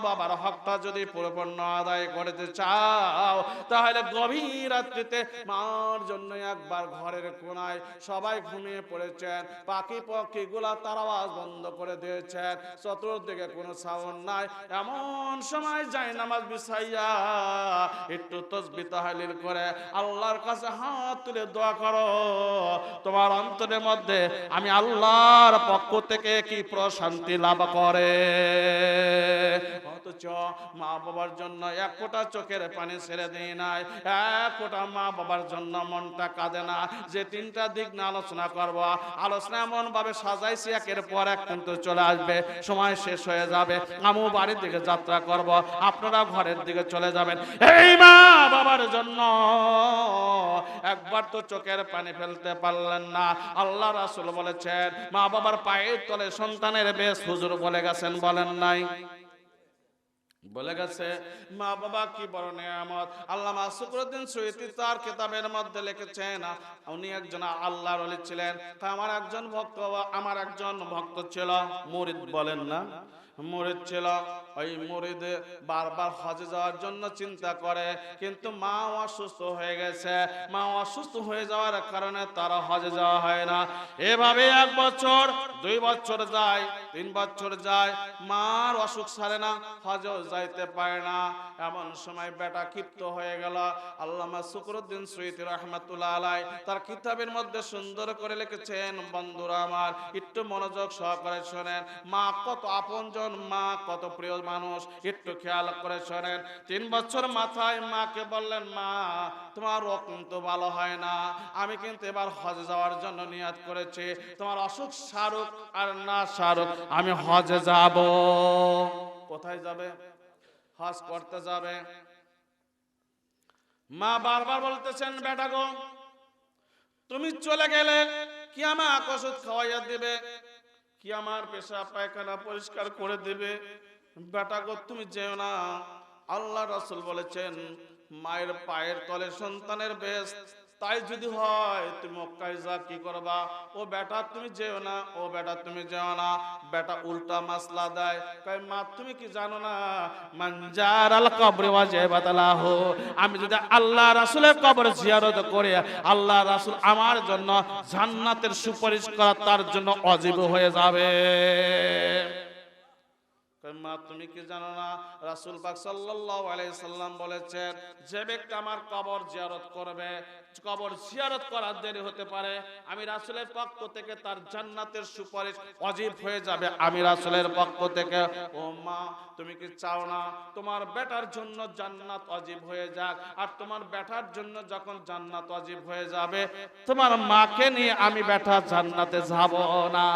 বাবার হকটা যদি পরিপূর্ণ আদায় করতে চাও, তাহলে গভীর রাত্রিতে মার জন্য একবার ঘরের কোনায় সবাই ঘুমিয়ে পড়েছেন, পাখি পক্ষীগুলা তার আওয়াজ বন্ধ করে দিয়েছেন, চতুর্দিকে কোনো সাউন্ড নাই। এমন সময় যায় নামাজ বিছাইয়া একটু তাসবিহ তাহলিল করে আল্লাহর কাছে হাত তুলে দোয়া করো, তোমার অন্তরের মধ্যে আমি আল্লাহর পক্ষ থেকে কি প্রশান্তি লাভ করে। অথচ মা বাবার জন্য 1 ফোঁটা চোখের পানি ছেড়ে দেয় নাই, 1 ফোঁটা মা বাবার জন্য মনটা কাঁদে না। যে 3টা দিক না আলোচনা করব, আলোচনা এমন ভাবে সাজাইছি একের পর এক কিন্তু চলে আসবে, সময় শেষ হয়ে যাবে। আমু বাড়ির দিকে যাত্রা করব, আপনারা ঘরের দিকে চলে যাবেন। এই মা বাবার জন্য একবার তো চোখের পানি ফেলতে পারলেন না। আল্লাহ রাসূল বলেছেন মা বাবার পায়ের তলে সন্তানের বেশ, হুজুর বলে গেছেন, বলেন নাই? বলে গেছে। মা বাবা কি বড় নিয়ামত। আল্লামা শুকরুদ্দিন সুয়ুতী তার কিতাবের মধ্যে লিখেছেন, উনি একজন আল্লাহর ওলি ছিলেন। আমার একজন ভক্ত ছিল, মুরিদ বলেন না, মুরিদ ছিল। ওই মুরিদে বারবার হজে যাওয়ার জন্য চিন্তা করে, কিন্তু মা অসুস্থ হয়ে গেছে। মা অসুস্থ হয়ে যাওয়ার কারণে তারা হজে যাওয়া হয় না। এভাবে 1 বছর 2 বছর যায়, 3 বছর যায়, মার অসুখ সারে না, হজেও যাইতে পারে না। এমন সময় বেটা ক্ষিপ্ত হয়ে গেল। আল্লামা শুকরুদ্দিন সুয়ুতী রাহমাতুল্লাহ আলাইহি তার কিতাবের মধ্যে সুন্দর করে লিখেছেন, বন্ধুরা আমার একটু মনোযোগ সহকারে শোনেন। মা কত আপনজন, মা কত প্রিয় মানুষ, একটু খেয়াল করে শোনেন। 3 বছর মাথায় মাকে বললেন, মা তোমার রোগ কিন্তু ভালো হয় না, আমি কিন্তু এবার হজে যাওয়ার জন্য নিয়ত করেছি, তোমার অসুখ সারুক আর না সারুক আমি হজে যাব। কোথায় যাবে? হজ করতে যাবে। মা বারবার বলতেছেন, বেটা গো তুমি চলে গেলে কি আমাকে ওষুধ খাওয়াইয়া দিবে, কি আমার পেশাব পায়খানা পরিষ্কার করে দিবে, বেটা গো তুমি যেও না। আল্লাহ রাসূল বলেছেন, মায়ের পায়ের তলে সন্তানের বেশ, তাই যদি হয় তুমি মক্কায় যা কি করবা, ও বেটা তুমি যেও না, ও বেটা তুমি যেও না। বেটা উল্টা মাসলা দেয়, কয় মা তুমি কি জানো না, মানজার আল কবরে ওয়াজিবাত লাহু, আমি যদি আল্লাহ রাসূলের কবর জিয়ারত করি, আল্লাহ রাসূল আমার জন্য জান্নাতের সুপারিশ করা তার জন্য ওয়াজিব হয়ে যাবে। মা তুমি কি জানো না রাসূল পাক সাল্লাল্লাহু আলাইহি সাল্লাম বলেছেন যে ব্যক্তি আমার কবর জিয়ারত করবে, কবর জিয়ারত করার দেরি হতে পারে, আমি রাসূলের পক্ষ থেকে তার জান্নাতের সুপারিশ ওয়াজিব হয়ে যাবে। আমি রাসূলের পক্ষ থেকে, ও মা তুমি কি চাও না তোমার বেটার জন্য জান্নাত ওয়াজিব হয়ে যাক? আর তোমার বেটার জন্য যখন জান্নাত ওয়াজিব হয়ে যাবে, তোমার মাকে নিয়ে আমি বেটা জান্নাতে যাব না।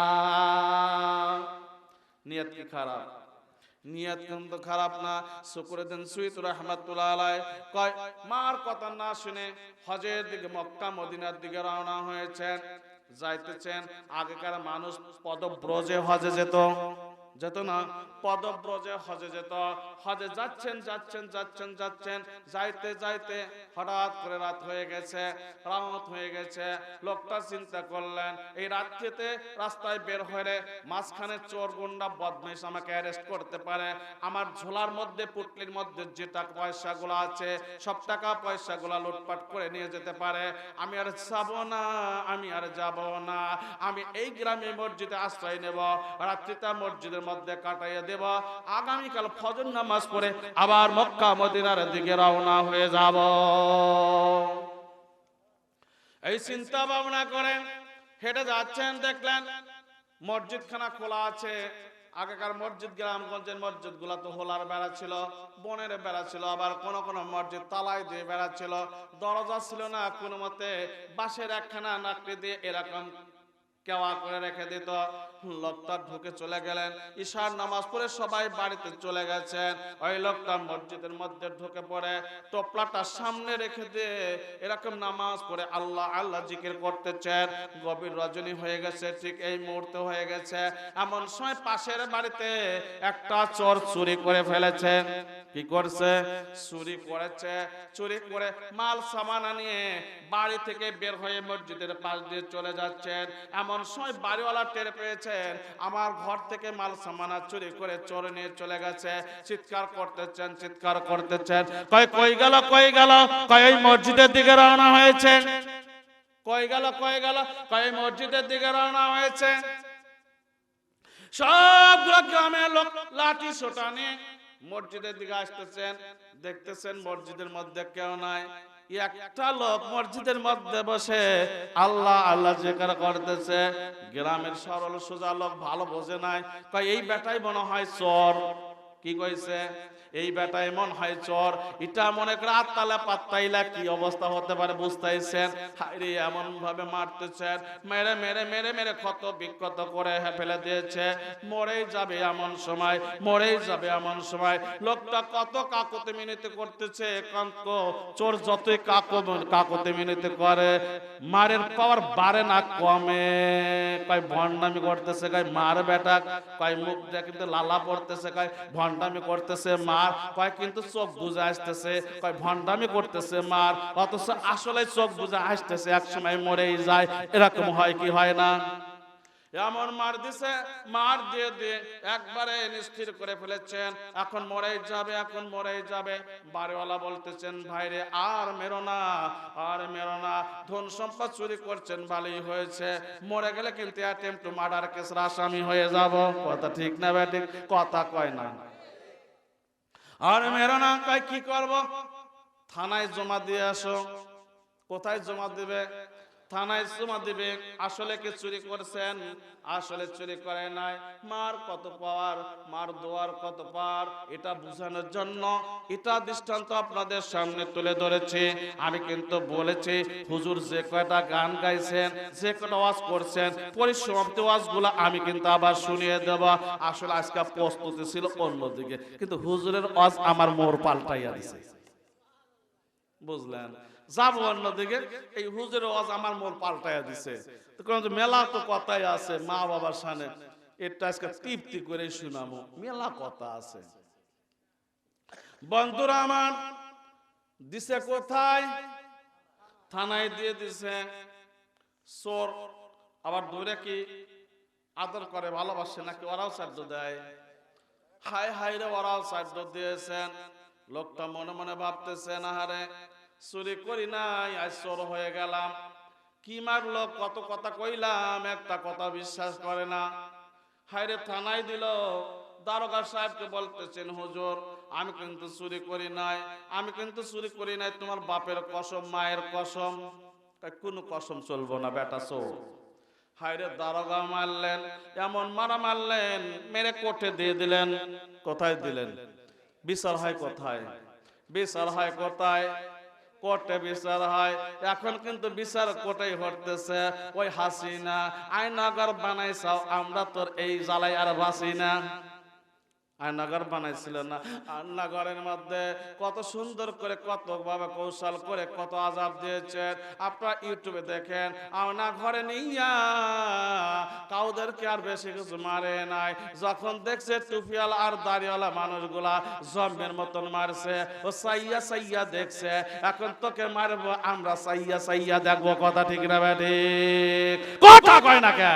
নিয়ত কি খারাপ? নিয়ত কিন্তু খারাপ না। শুকরুদ্দিন সুইত রাহমাতুল্লাহ আলাইহি কয় মার কথা না শুনে হজের দিকে মক্কা মদিনার দিকে রওনা হয়েছেন। যাইতেছেন, আগেকার মানুষ পদব্রজে হজে যেত না, পদব্রজে হজে যেত। হজে যাচ্ছেন যাইতে যাইতে হঠাৎ করে রাত হয়ে গেছে, রাত হয়ে গেছে। লোকটা চিন্তা করলেন এই রাত্রিতে রাস্তায় বের হয়ে মাঝখানে চোর গুন্ডা বদমাইশ আমাকে অ্যারেস্ট করতে পারে, আমার ঝোলার মধ্যে পুটলির মধ্যে যে টাকা পয়সাগুলো আছে সব টাকা পয়সাগুলো লুটপাট করে নিয়ে যেতে পারে। আমি আর যাব না, আমি এই গ্রামে মসজিদে আশ্রয় নেব, রাত্রিটা মসজিদের মধ্যে কাটাইয়া দেব, আগামীকাল ফজর নামাজ পড়ে আবার মক্কা মদিনার দিকে রওনা হয়ে যাব। এই চিন্তা ভাবনা করে হেঁটে যাচ্ছেন, দেখলেন মসজিদখানা খোলা আছে। আগেকার মসজিদ, গ্রামগঞ্জের মসজিদ গুলা তো হোলার বেড়া ছিল, বনের বেড়া ছিল, আবার কোন কোন মসজিদ তালাই দিয়ে বেড়া ছিল, দরজা ছিল না, কোনো মতে বাঁশের একখানা নাকড়ি দিয়ে এরকম কেওয়া করে রেখে দিত। লোকটা ঢুকে চলে গেলেন, ঈশার নামাজ পড়ে সবাই বাড়িতে চলে গেছেন। ওই লোকটা মসজিদের মধ্যে ঢুকে পড়ে টোপলাটা সামনে রেখে দিয়ে এরকম নামাজ পড়ে আল্লাহ আল্লাহ জিকির করতেছেন। গভীর রজনী হয়ে গেছে, ঠিক এই মুহূর্তে হয়ে গেছে। এমন সময় পাশের বাড়িতে একটা চোর চুরি করে ফেলেছে। কি করছে? চুরি করেছে। চুরি করে মাল সামান নিয়ে বাড়ি থেকে বের হয়ে মসজিদের পাশ দিয়ে চলে যাচ্ছেন। এমন সময় বাড়িওয়ালা টের পেয়েছেন আমার ঘর থেকে মাল সামানা চুরি করে চোর নিয়ে চলে গেছে। চিৎকার করতেছেন, কই গেল কই ওই মসজিদের দিকে রওনা হয়েছে। কই গেল কই মসজিদের দিকে রওনা হয়েছে। সবগুলো গ্রামের লোক লাঠি সোটা নিয়ে মসজিদের দিকে আসতেছেন। দেখতেছেন মসজিদের মধ্যে কেউ নাই। একটা লোক মসজিদের মধ্যে বসে আল্লাহ আল্লাহ জিকির করতেছে। গ্রামের সরল সোজা লোক ভালো বোঝে নাই, কয় এই বেটাই মনে হয় চোর। কি কইছে? এই বেটাই মনে হয় চোর। এটা মনে করে আত্মালা পাত্তাইলা কি অবস্থা হতে পারে বুঝতেছেন। হায়রে এমন ভাবে মারতেছেন, মেরে মেরে মেরে মেরে ক্ষত বিক্ষত করে ফেলে দিয়েছে। মরেই যাবে এমন সময় লোকটা কত কাকুতি মিনতি করতেছে। চোর যতই কাকুতি মিনতি করে মারের পাওয়ার বাড়ে না কমে। কয় ভণ্ডামি করতেছে, কয় মার বেটা, কয় মুখ দিয়ে কিন্তু লালা পড়তেছে, কয় ভণ্ডামি করতেছে মার, কয় কিন্তু চোখ বুঝে আসতেছে, কয় ভণ্ডামি করতেছে মার, অথচ আসলে চোখ বুঝে আসতেছে, এক সময় মরেই যায়। এরকম হয় কি হয় না? এমন মার দিছে, মার দিয়ে দিয়ে একবারে নিস্থির করে ফেলেছেন। এখন মরেই যাবে। বাড়িওয়ালা বলতেছেন, ভাইরে আর মেরো না, ধন সম্পদ চুরি করছেন ভালোই হয়েছে, মরে গেলে কিন্তু অ্যাটেম্পট টু মার্ডার কেসের আসামি হয়ে যাব। কথা ঠিক না ব্যাটিক? কথা কয় না। আর মেরো না, কয় কি করব? থানায় জমা দিয়ে আসো। কোথায় জমা দিবে? থানায় জমা দিবে। আসলে কি চুরি করছেন? আসলে চুরি করে নাই। মার কত পাওয়ার, মার দোয়ার কত পাওয়ার, এটা বোঝানোর জন্য এটা দৃষ্টান্ত আপনাদের সামনে তুলে ধরেছি। আমি কিন্তু বলেছি হুজুর যে কয়টা গান গাইছেন, যে কয়টা ওয়াজ করছেন, পরিসমাপ্তি ওয়াজগুলো আমি কিন্তু আবার শুনিয়ে দেব। আসলে আজকে প্রস্তুতি ছিল অন্যদিকে, কিন্তু হুজুরের ওয়াজ আমার মোড় পাল্টাইয়া দিছে। বুঝলেন? যাবো অন্যদিকে, এই হুজুরের ওয়াজ আমার মোড় পাল্টাইয়া দিছে। মেলা তো কথাই আছে মা বাবার সামনে, এটা আজকে তৃপ্তি করে শুনাবো। মেলা কথা আছে। বন্ধুরা আমার, দিছে কোথায়? থানায় দিয়ে দিছে। চোর আবার ধরে কি আদর করে, ভালোবাসে নাকি ওরাও সাহায্য দেয়? হায় হায় রে, ওরাও সাহায্য দিয়েছেন। লোকটা মনে মনে ভাবতেছেন, আহারে চুরি করি নাই, আজ চোর হয়ে গেলাম। কি মারলো, কত কথা কইলাম, একটা কথা বিশ্বাস করে না। হায়রে থানায় দিল, দারোগা সাহেবকে বলতেছেন, হুজুর আমি কিন্তু চুরি করি নাই, আমি কিন্তু চুরি করি নাই, তোমার বাপের কসম, মায়ের কসম। কোনো কসম চলবো না, বেটা চোর। হায়রে দারোগা মারলেন, এমন মারা মারলেন, মেরে কোর্টে দিয়ে দিলেন। কোথায় দিলেন? বিচার হয় কোথায়? বিচার হয় কোথায়? কোর্টে বিচার হয়। এখন কিন্তু বিচার কোর্টেই হতেছে। ওই হাসিনা আয়নাগর বানাইছাও, আমরা তোর এই জ্বালাই আর বাঁচি না। আয়নাগর বানাইছিল না? আয়নাগরের মধ্যে কত সুন্দর করে, কত ভাবে কৌশল করে কত আযাব দিয়েছেন। আপনারা ইউটিউবে দেখেন। আয়নাঘরে নিয়া কাউদেরকে আর বেশি কিছু মারে নাই। যখন দেখছে টুপিওয়ালা আর দাড়িওয়ালা মানুষগুলা জম্মের মতন মারছে, ও সাইয়া সাইয়া দেখছে, এখন তোকে মারবো আমরা, সাইয়া সাইয়া দেখবো। কথা ঠিক না বেটি? কথা কয় না কে?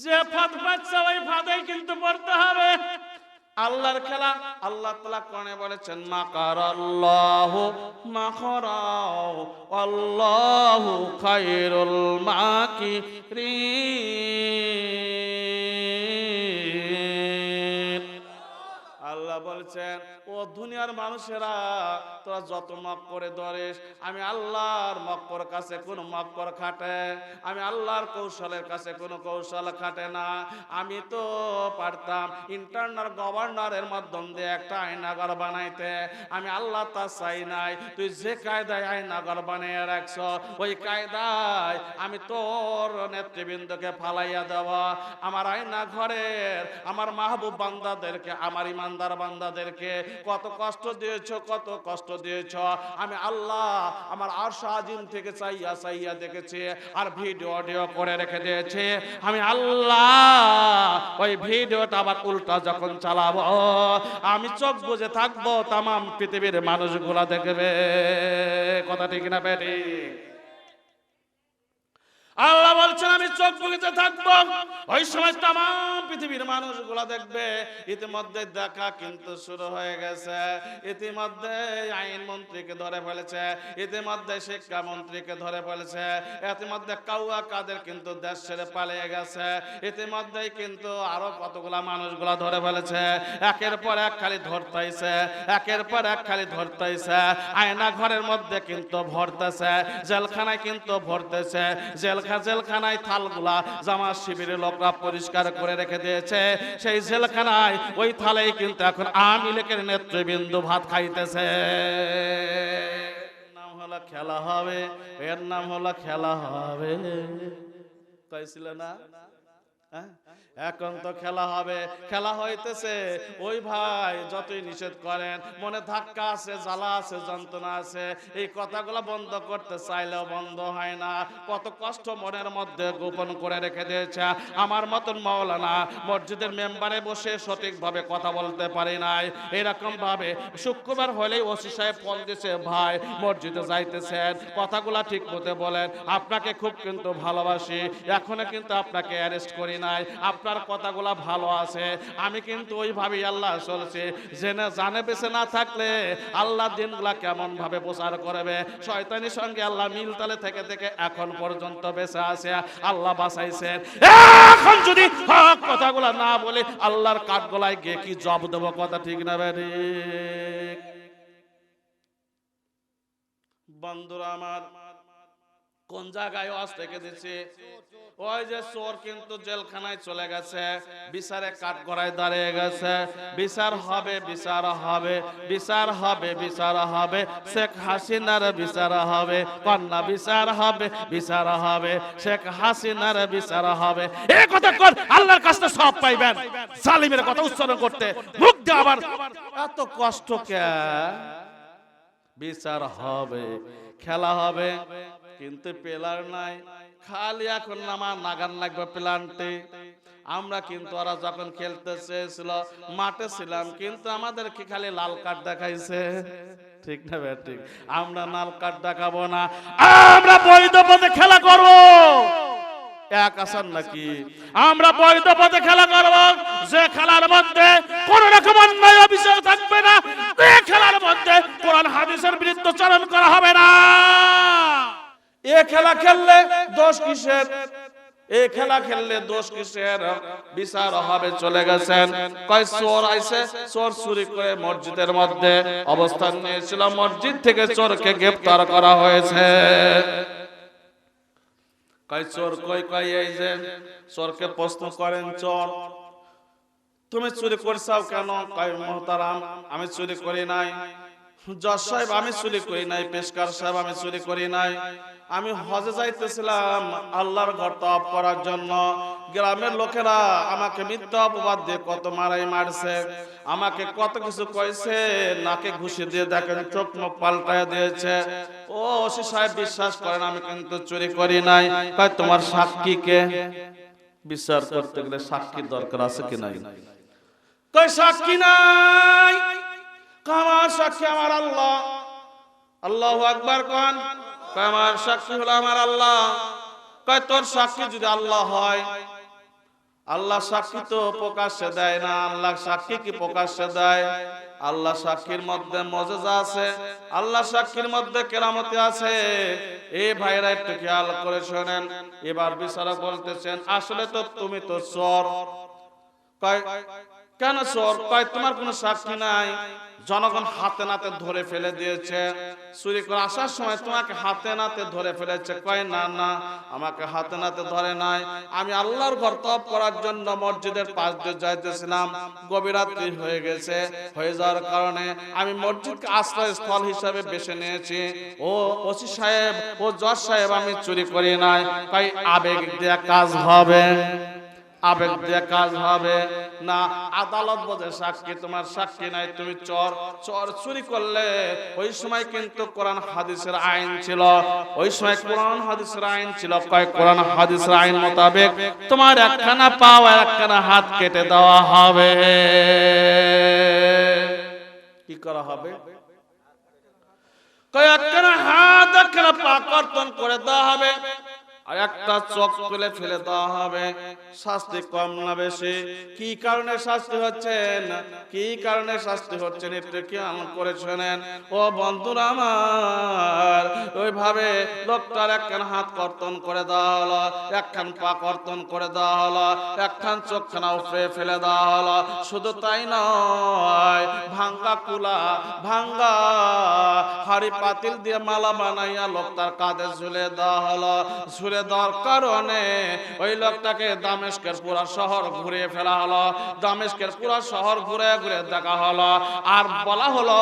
যে ফাঁদ পাচ্ছে ওই ফাঁদেই কিন্তু পড়তে হবে। আল্লাহর খেলা। আল্লাহ তাআলা কোরআনে বলেছেন, মাকারাল্লাহু মাকরাও আল্লাহু খায়রুল মাকিরিন। আল্লাহ বলছেন, ও দুনিয়ার মানুষেরা, তোরা যত মক্করে ধরিস, আমি আল্লাহর মক্কর কাছে কোনো মক্কর খাটে, আমি আল্লাহর কৌশলের কাছে কোনো কৌশল খাটে না। আমি তো পারতাম ইন্টারনাল গভর্নরের মাধ্যম দিয়ে একটা আয়নাগর বানাইতে, আমি আল্লাহ তা চাই নাই। তুই যে কায়দায় আয়নাগর বানিয়ে রাখছ, ওই কায়দায় আমি তোর নেতৃবৃন্দকে ফালাইয়া দেব। আমার আয়নাঘরের আমার মাহবুব বান্দাদেরকে, আমার ইমানদার বান্দাদেরকে কত কষ্ট দিয়েছ, কত কষ্ট দিয়েছ। আমি আল্লাহ আমার আরশ আজিম থেকে চাইয়া চাইয়া দেখেছি, আর ভিডিও অডিও করে রেখে দিয়েছে। আমি আল্লাহ ওই ভিডিওটা আবার উল্টা যখন চালাবো, আমি চোখ বুজে থাকবো, তাম পৃথিবীর মানুষগুলা দেখবে। কথা ঠিক না বেটি? আল্লাহ বলছেন, আমি চোখ বুজে থাকবো, ওই সময় তাম পৃথিবীর মানুষগুলা দেখবে। ইতিমধ্যে দেখা কিন্তু শুরু হয়ে গেছে। ইতিমধ্যে আইন মন্ত্রীকে ধরে ফেলেছে, ইতিমধ্যে শিক্ষা মন্ত্রীকে ধরে ফেলেছে, ইতিমধ্যে কাউয়া কাদের কিন্তু দেশ ছেড়ে পালিয়ে গেছে, ইতিমধ্যেই কিন্তু আরো কতগুলা মানুষগুলা ধরে ফেলেছে। একের পর এক খালি ধরতেছে, একের পর এক খালি ধরতেছে। আয়না ঘরের মধ্যে কিন্তু ভরতেছে, জেলখানায় কিন্তু ভরতেছে। জেলখানায় থালগুলা জামাত শিবিরের লোকরা পরিষ্কার করে রেখে দিয়েছে। সেই জেলখানায় ওই থালেই কিন্তু এখন আওয়ামী লীগের নেতৃবৃন্দ ভাত খাইতেছে। নাম হলো খেলা হবে, এর নাম হলো খেলা হবে। কইছিল না? এখন তো খেলা হবে, খেলা হইতেছে। ওই ভাই যতই নিষেধ করেন, মনে ধাক্কা আছে, জ্বালা আছে, যন্ত্রণা আছে, এই কথাগুলো বন্ধ করতে চাইলেও বন্ধ হয় না। কত কষ্ট মনের মধ্যে গোপন করে রেখে দিয়েছে। আমার মতন মাওলানা মসজিদের মেম্বারে বসে সঠিকভাবে কথা বলতে পারি নাই। এরকম ভাবে শুক্রবার হলেই ওসি সাহেব ফোন দিছে, ভাই মসজিদে যাইতেছেন, কথাগুলা ঠিক মতো বলেন, আপনাকে খুব কিন্তু ভালোবাসি, এখনো কিন্তু আপনাকে অ্যারেস্ট করি নাই, আপনার কথাগুলা ভালো আছে। আমি কিন্তু ওইভাবেই আল্লাহ চলছে। জেনে জানে বেঁচে না থাকলে আল্লাহ দিনগুলা কেমন ভাবে প্রচার করবে। শয়তানির সঙ্গে আল্লাহ মিলতালে থেকে থেকে এখন পর্যন্ত বেঁচে আছে, আল্লাহ বাঁচাইছেন। এখন যদি হক কথাগুলা না বলে আল্লাহর কাঠগোলায় গিয়ে কি জব দেব? কথা ঠিক না বেরি? বন্ধুরা আমার, কোন জায়গায় ওয়াজ থেকে দিচ্ছে? ওই যে চোর কিন্তু জেলখানায় চলে গেছে, বিচারে কাঠগড়ায় দাঁড়িয়ে গেছে। বিচার হবে, বিচার হবে, বিচার হবে, বিচার হবে। শেখ হাসিনার বিচার হবে, কন্যা বিচার হবে, বিচার হবে, শেখ হাসিনার বিচার হবে। এই কথা কর, আল্লাহর কাছে সব পাইবেন। জালিমের কথা উচ্চারণ করতে মুখ দিয়ে আবার এত কষ্ট কে? বিচার হবে, খেলা হবে, কিন্তু পেলার নাই। খালি এখন আমার নাগান লাগবে প্লান্টে। আমরা কিন্তু ওরা যখন খেলতে চেয়েছিল মাঠে ছিলাম, কিন্তু আমাদেরকে খালি লাল কার্ড দেখাইছে। ঠিক না ভাই? ঠিক। আমরা লাল কার্ড দেখাবো না, আমরা বৈধ পথে খেলা করব। এক আসার নাকি? আমরা বৈধ পথে খেলা করব, যে খেলার মধ্যে কোন রকম অন্যায় অভিযোগ থাকবে না, এই খেলার মধ্যে কোরআন হাদিসের বিরুদ্ধাচরণ করা হবে না। এ খেলা খেললে দোষ কিসের? এই খেলা খেললে দোষ কিসের? বিচার হবে। চলে গেছেন। কয় চোর আইছে, চোর চুরি করে মসজিদের মধ্যে অবস্থান নিয়েছিল, মসজিদ থেকে চোরকে গ্রেফতার করা হয়েছে। কয় চোর কই? কয় এই যে। চোরকে প্রশ্ন করেন, চোর তুমি চুরি করছাও কেন? কয় মুহতারাম আমি চুরি করি নাই। জজ সাহেব আমি চুরি করি নাই। পেশকার সাহেব আমি চুরি করি নাই। আমি হজে যাইতেছিলাম আল্লাহর ঘর তওয়াফ করার জন্য। গ্রামের লোকেরা আমাকে মিথ্যা অপবাদ দিয়ে কত মারাই মারছে, আমাকে কত কিছু কইছে, নাকে ঘুষি দিয়ে দেখেন চোখ মুখ পাল্টায় দিয়েছে। ও ওসি সাহেব বিশ্বাস করেন আমি কিন্তু চুরি করি নাই। কয় তোমার সাক্ষী কে? বিচার করতে গেলে সাক্ষীর দরকার আছে কি নাই? কয় সাক্ষী নাই। আমার সাক্ষী আমার আল্লাহ। আল্লাহু আকবার কোন। কয় আমার সাক্ষী হলো আমার আল্লাহ। কয় তোর সাক্ষী যদি আল্লাহ হয়, আল্লাহ সাক্ষী তো প্রকাশ্যে দেয় না। আল্লাহ সাক্ষী কি প্রকাশ্যে দেয়? আল্লাহ সাক্ষীর মধ্যে মুজিজা আছে, আল্লাহ সাক্ষীর মধ্যে কেরামতি আছে। এই ভাইরা একটু খেয়াল করে শোনেন। এবার বিচারক বলতেছেন আসলে তো তুমি তো চোর। কয় কেন চোর? কয় তোমার কোনো সাক্ষী নাই, জনগণ হাতে নাতে ধরে ফেলে দিয়েছে। চুরি করে আসার সময় তোমাকে হাতে নাতে ধরে ফেলেছে। কয় না না, আমাকে হাতে নাতে ধরে নাই। আমি আল্লাহর ঘর তওয়াফ করার জন্য মসজিদের পাশ দিয়ে যাইতেছিলাম, গভীর রাত্রি হয়ে গেছে। হয়ে যাওয়ার কারণে আমি মসজিদকে আশ্রয়স্থল হিসাবে বেছে নিয়েছি। ও ওসি সাহেব, ও জজ সাহেব আমি চুরি করি নাই। কয় আবেগ দিয়ে কাজ হবে? আবেগ দিয়ে কাজ হবে না। আদালত বোঝে সাক্ষী, তোমার সাক্ষী নাই, তুমি চোর। চোর চুরি করলে ওই সময় কিন্তু কোরআন হাদিসের আইন ছিল। ওই সময় কোরআন হাদিসের আইন ছিল। কয় কোরআন হাদিসের আইন মোতাবেক তোমার একখানা পাও আর একখানা হাত কেটে দেওয়া হবে। কি করা হবে? কয় একখানা হাত একখানা পা কর্তন করে দেওয়া হবে, আর একটা চোখ তুলে ফেলে দেওয়া হবে। শাস্তি কম না বেশি? কি কারণে শাস্তি হচ্ছেন? কি কারণে শাস্তি হচ্ছেন একটু খেয়াল করে শোনেন। ও বন্ধুরা আমার, ওইভাবে লোকটার একখান হাত কর্তন করে দেওয়া হলো, একখান পা কর্তন করে দেওয়া হলো, একখান চোখখানা উপরে ফেলে দেওয়া হলো। শুধু তাই নয়, ভাঙ্গা কুলা, ভাঙ্গা হাড়ি পাতিল দিয়ে মালা বানাইয়া লোকটার কাঁধে ঝুলে দেওয়া হলো। ঝুলে দেওয়ার কারণে ওই লোকটাকে দামেস্কের পুরা শহর ঘুরিয়ে ফেলা হলো। দামেস্কের পুরা শহর ঘুরে ঘুরে দেখা হলো। আর বলা হলো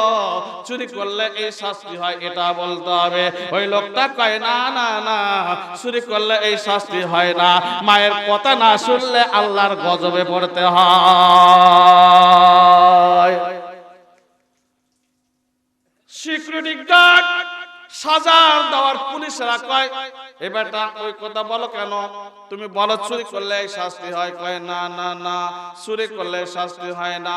চুরি করলে এই শাস্তি হয়, এটা বলতে হবে। ওই লোকটা কয় না না না, চুরি করলে এই শাস্তি হয় না। মায়ের কথা না শুনলে আল্লাহর গজবে পড়তে হয়। সিকিউরিটি গার্ড সাজার দেওয়ার পুলিশরা কয় এ বেটা ওই কথা বলো কেন? তুমি বলো চুরি করলে শাস্তি হয়। কয় না না না, চুরি করলে শাস্তি হয় না।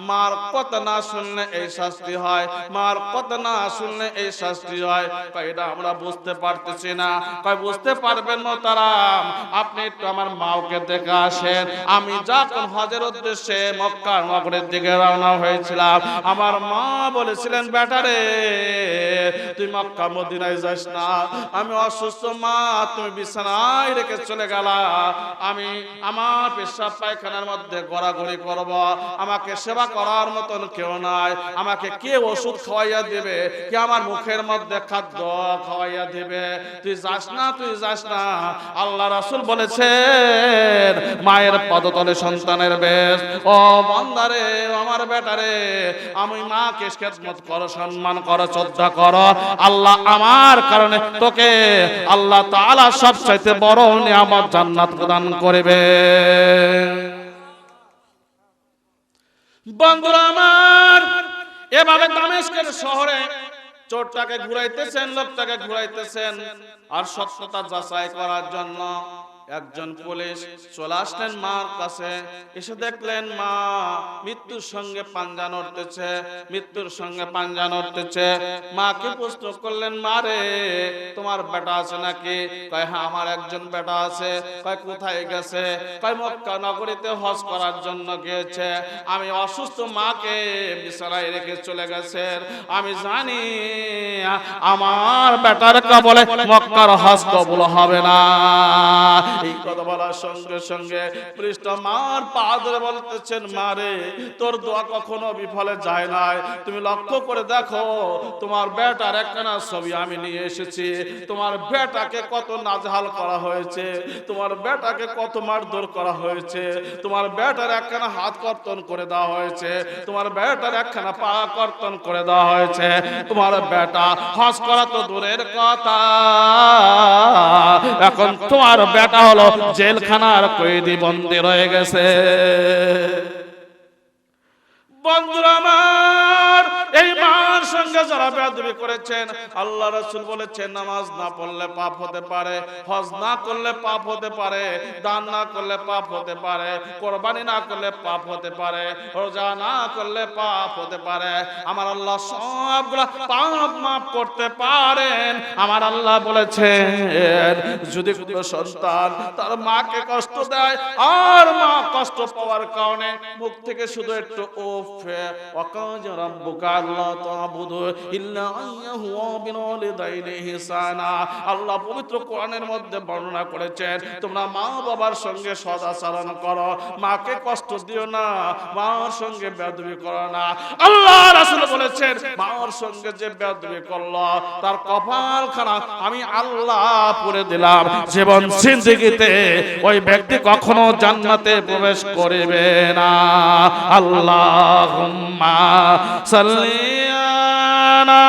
মার কথা না শুনলে এই শাস্তি হয়, মার কথা না শুনলে এই শাস্তি হয়। কয় এটা আমরা বুঝতে পারতেছি না। কয় বুঝতে পারবেন মোহতারাম, আপনি একটু আমার মাওকে দেখে আসেন। আমি যখন হজের উদ্দেশ্যে মক্কার নগরের দিকে রওনা হয়েছিলাম, আমার মা বলেছিলেন বেটা রে তুই মক্কা মদিনায় যাস না, আমি অসুস্থ মা, তুমি বিছানায় রেখে চলে গেলা। আমি আমার পেশাব পায়খানার মধ্যে গড়াগড়ি করব, আমাকে সেবা করার মতন কেউ নাই। আমাকে কে ওষুধ খাওয়াইয়া দিবে, কে আমার মুখের মধ্যে খাদ্য খাওয়াইয়া দিবে? তুই যাস না, তুই যাস না। আল্লাহ রাসূল বলেছেন মায়ের পদতলে সন্তানের বেশ। ও বান্দারে, আমার বেটারে, আমি মাকে খেদমত করো, সম্মান করো, শ্রদ্ধা করো। আল্লাহ আমার কারণে তোকে আল্লাহ তাআলা সবচাইতে বড় নিয়ামত জান্নাত প্রদান করবে। বন্ধুরা আমার, এভাবে দামেস্কের শহরে চোরটাকে ঘুরাইতেছেন, লোকটাকে ঘুরাইতেছেন। আর সত্যতা যাচাই করার জন্য একজন পুলিশ চলে আসলেন মার কাছে। এসে দেখলেন মা মৃত্যুর সঙ্গে পাঞ্জা নড়তেছে, মৃত্যুর সঙ্গে পাঞ্জা নড়তেছে। মাকে প্রশ্ন করলেন মা রে তোমার বেটা আছে নাকি? কয় হ্যাঁ আমার একজন বেটা আছে। কয় কোথায় গেছে? কয় মক্কা নগরীতে হজ করার জন্য গিয়েছে। আমি অসুস্থ মাকে বিছানায় রেখে চলে গেছেন। আমি জানি আমার বেটার কবলে মক্কার হজ কবুল হবে না। এই কথা বলার সঙ্গে সঙ্গে পৃষ্ঠ মার পা ধরে বলতেছেন, মারে তোর দোয়া কখনো বিফলে যায় নাই। তুমি লক্ষ্য করে দেখো, তোমার বেটার একখানা ছবি আমি নিয়ে এসেছি। তোমার বেটাকে কত নাজেহাল করা হয়েছে, তোমার বেটাকে কত মারধর করা হয়েছে, তোমার বেটার একখানা হাত কর্তন করে দেওয়া হয়েছে, তোমার বেটার একখানা পা কর্তন করে দেওয়া হয়েছে। তোমার বেটা হজ করা তো দূরের কথা, এখন তোমার বেটা হলো জেলখানার কয়েদি, বন্দী রয়ে গেছে। বন্ধুরা আমার, এই মার সঙ্গে যারা বেয়াদবি করেছেন, আল্লাহ রাসূল বলেছেন নামাজ না পড়লে পাপ হতে পারে, হজ না করলে পাপ হতে পারে, দান না করলে পাপ হতে পারে, কুরবানি না করলে পাপ হতে পারে, রোজা না করলে পাপ হতে পারে। আমার আল্লাহ সবগুলা পাপ মাফ করতে পারেন। আমার আল্লাহ বলেছেন, যদি কোনো সন্তান তার মাকে কষ্ট দেয় আর মা কষ্ট পাওয়ার কারণে মুখ থেকে শুধু একটু উফ ওয়াকাজ রাব্বুকা আল্লাহ তা'বুদু ইল্লা ইয়্যাহু ওয়া বিল ওয়ালিদাইনি ইহসানা। আল্লাহ পবিত্র কোরআনের মধ্যে বর্ণনা করেছেন, তোমরা মা বাবার সঙ্গে সদাচরণ করো, মাকে কষ্ট দিও না, মার সঙ্গে বেয়াদবি করো না। আল্লাহ রাসূল বলেছেন, মার সঙ্গে যে বেয়াদবি করলো তার কপালখানা আমি আল্লাহ পুড়ে দিলাম, জীবন জিন্দেগিতে ওই ব্যক্তি কখনো জান্নাতে প্রবেশ করবে না। আল্লাহুম্মা সাল্লি আলা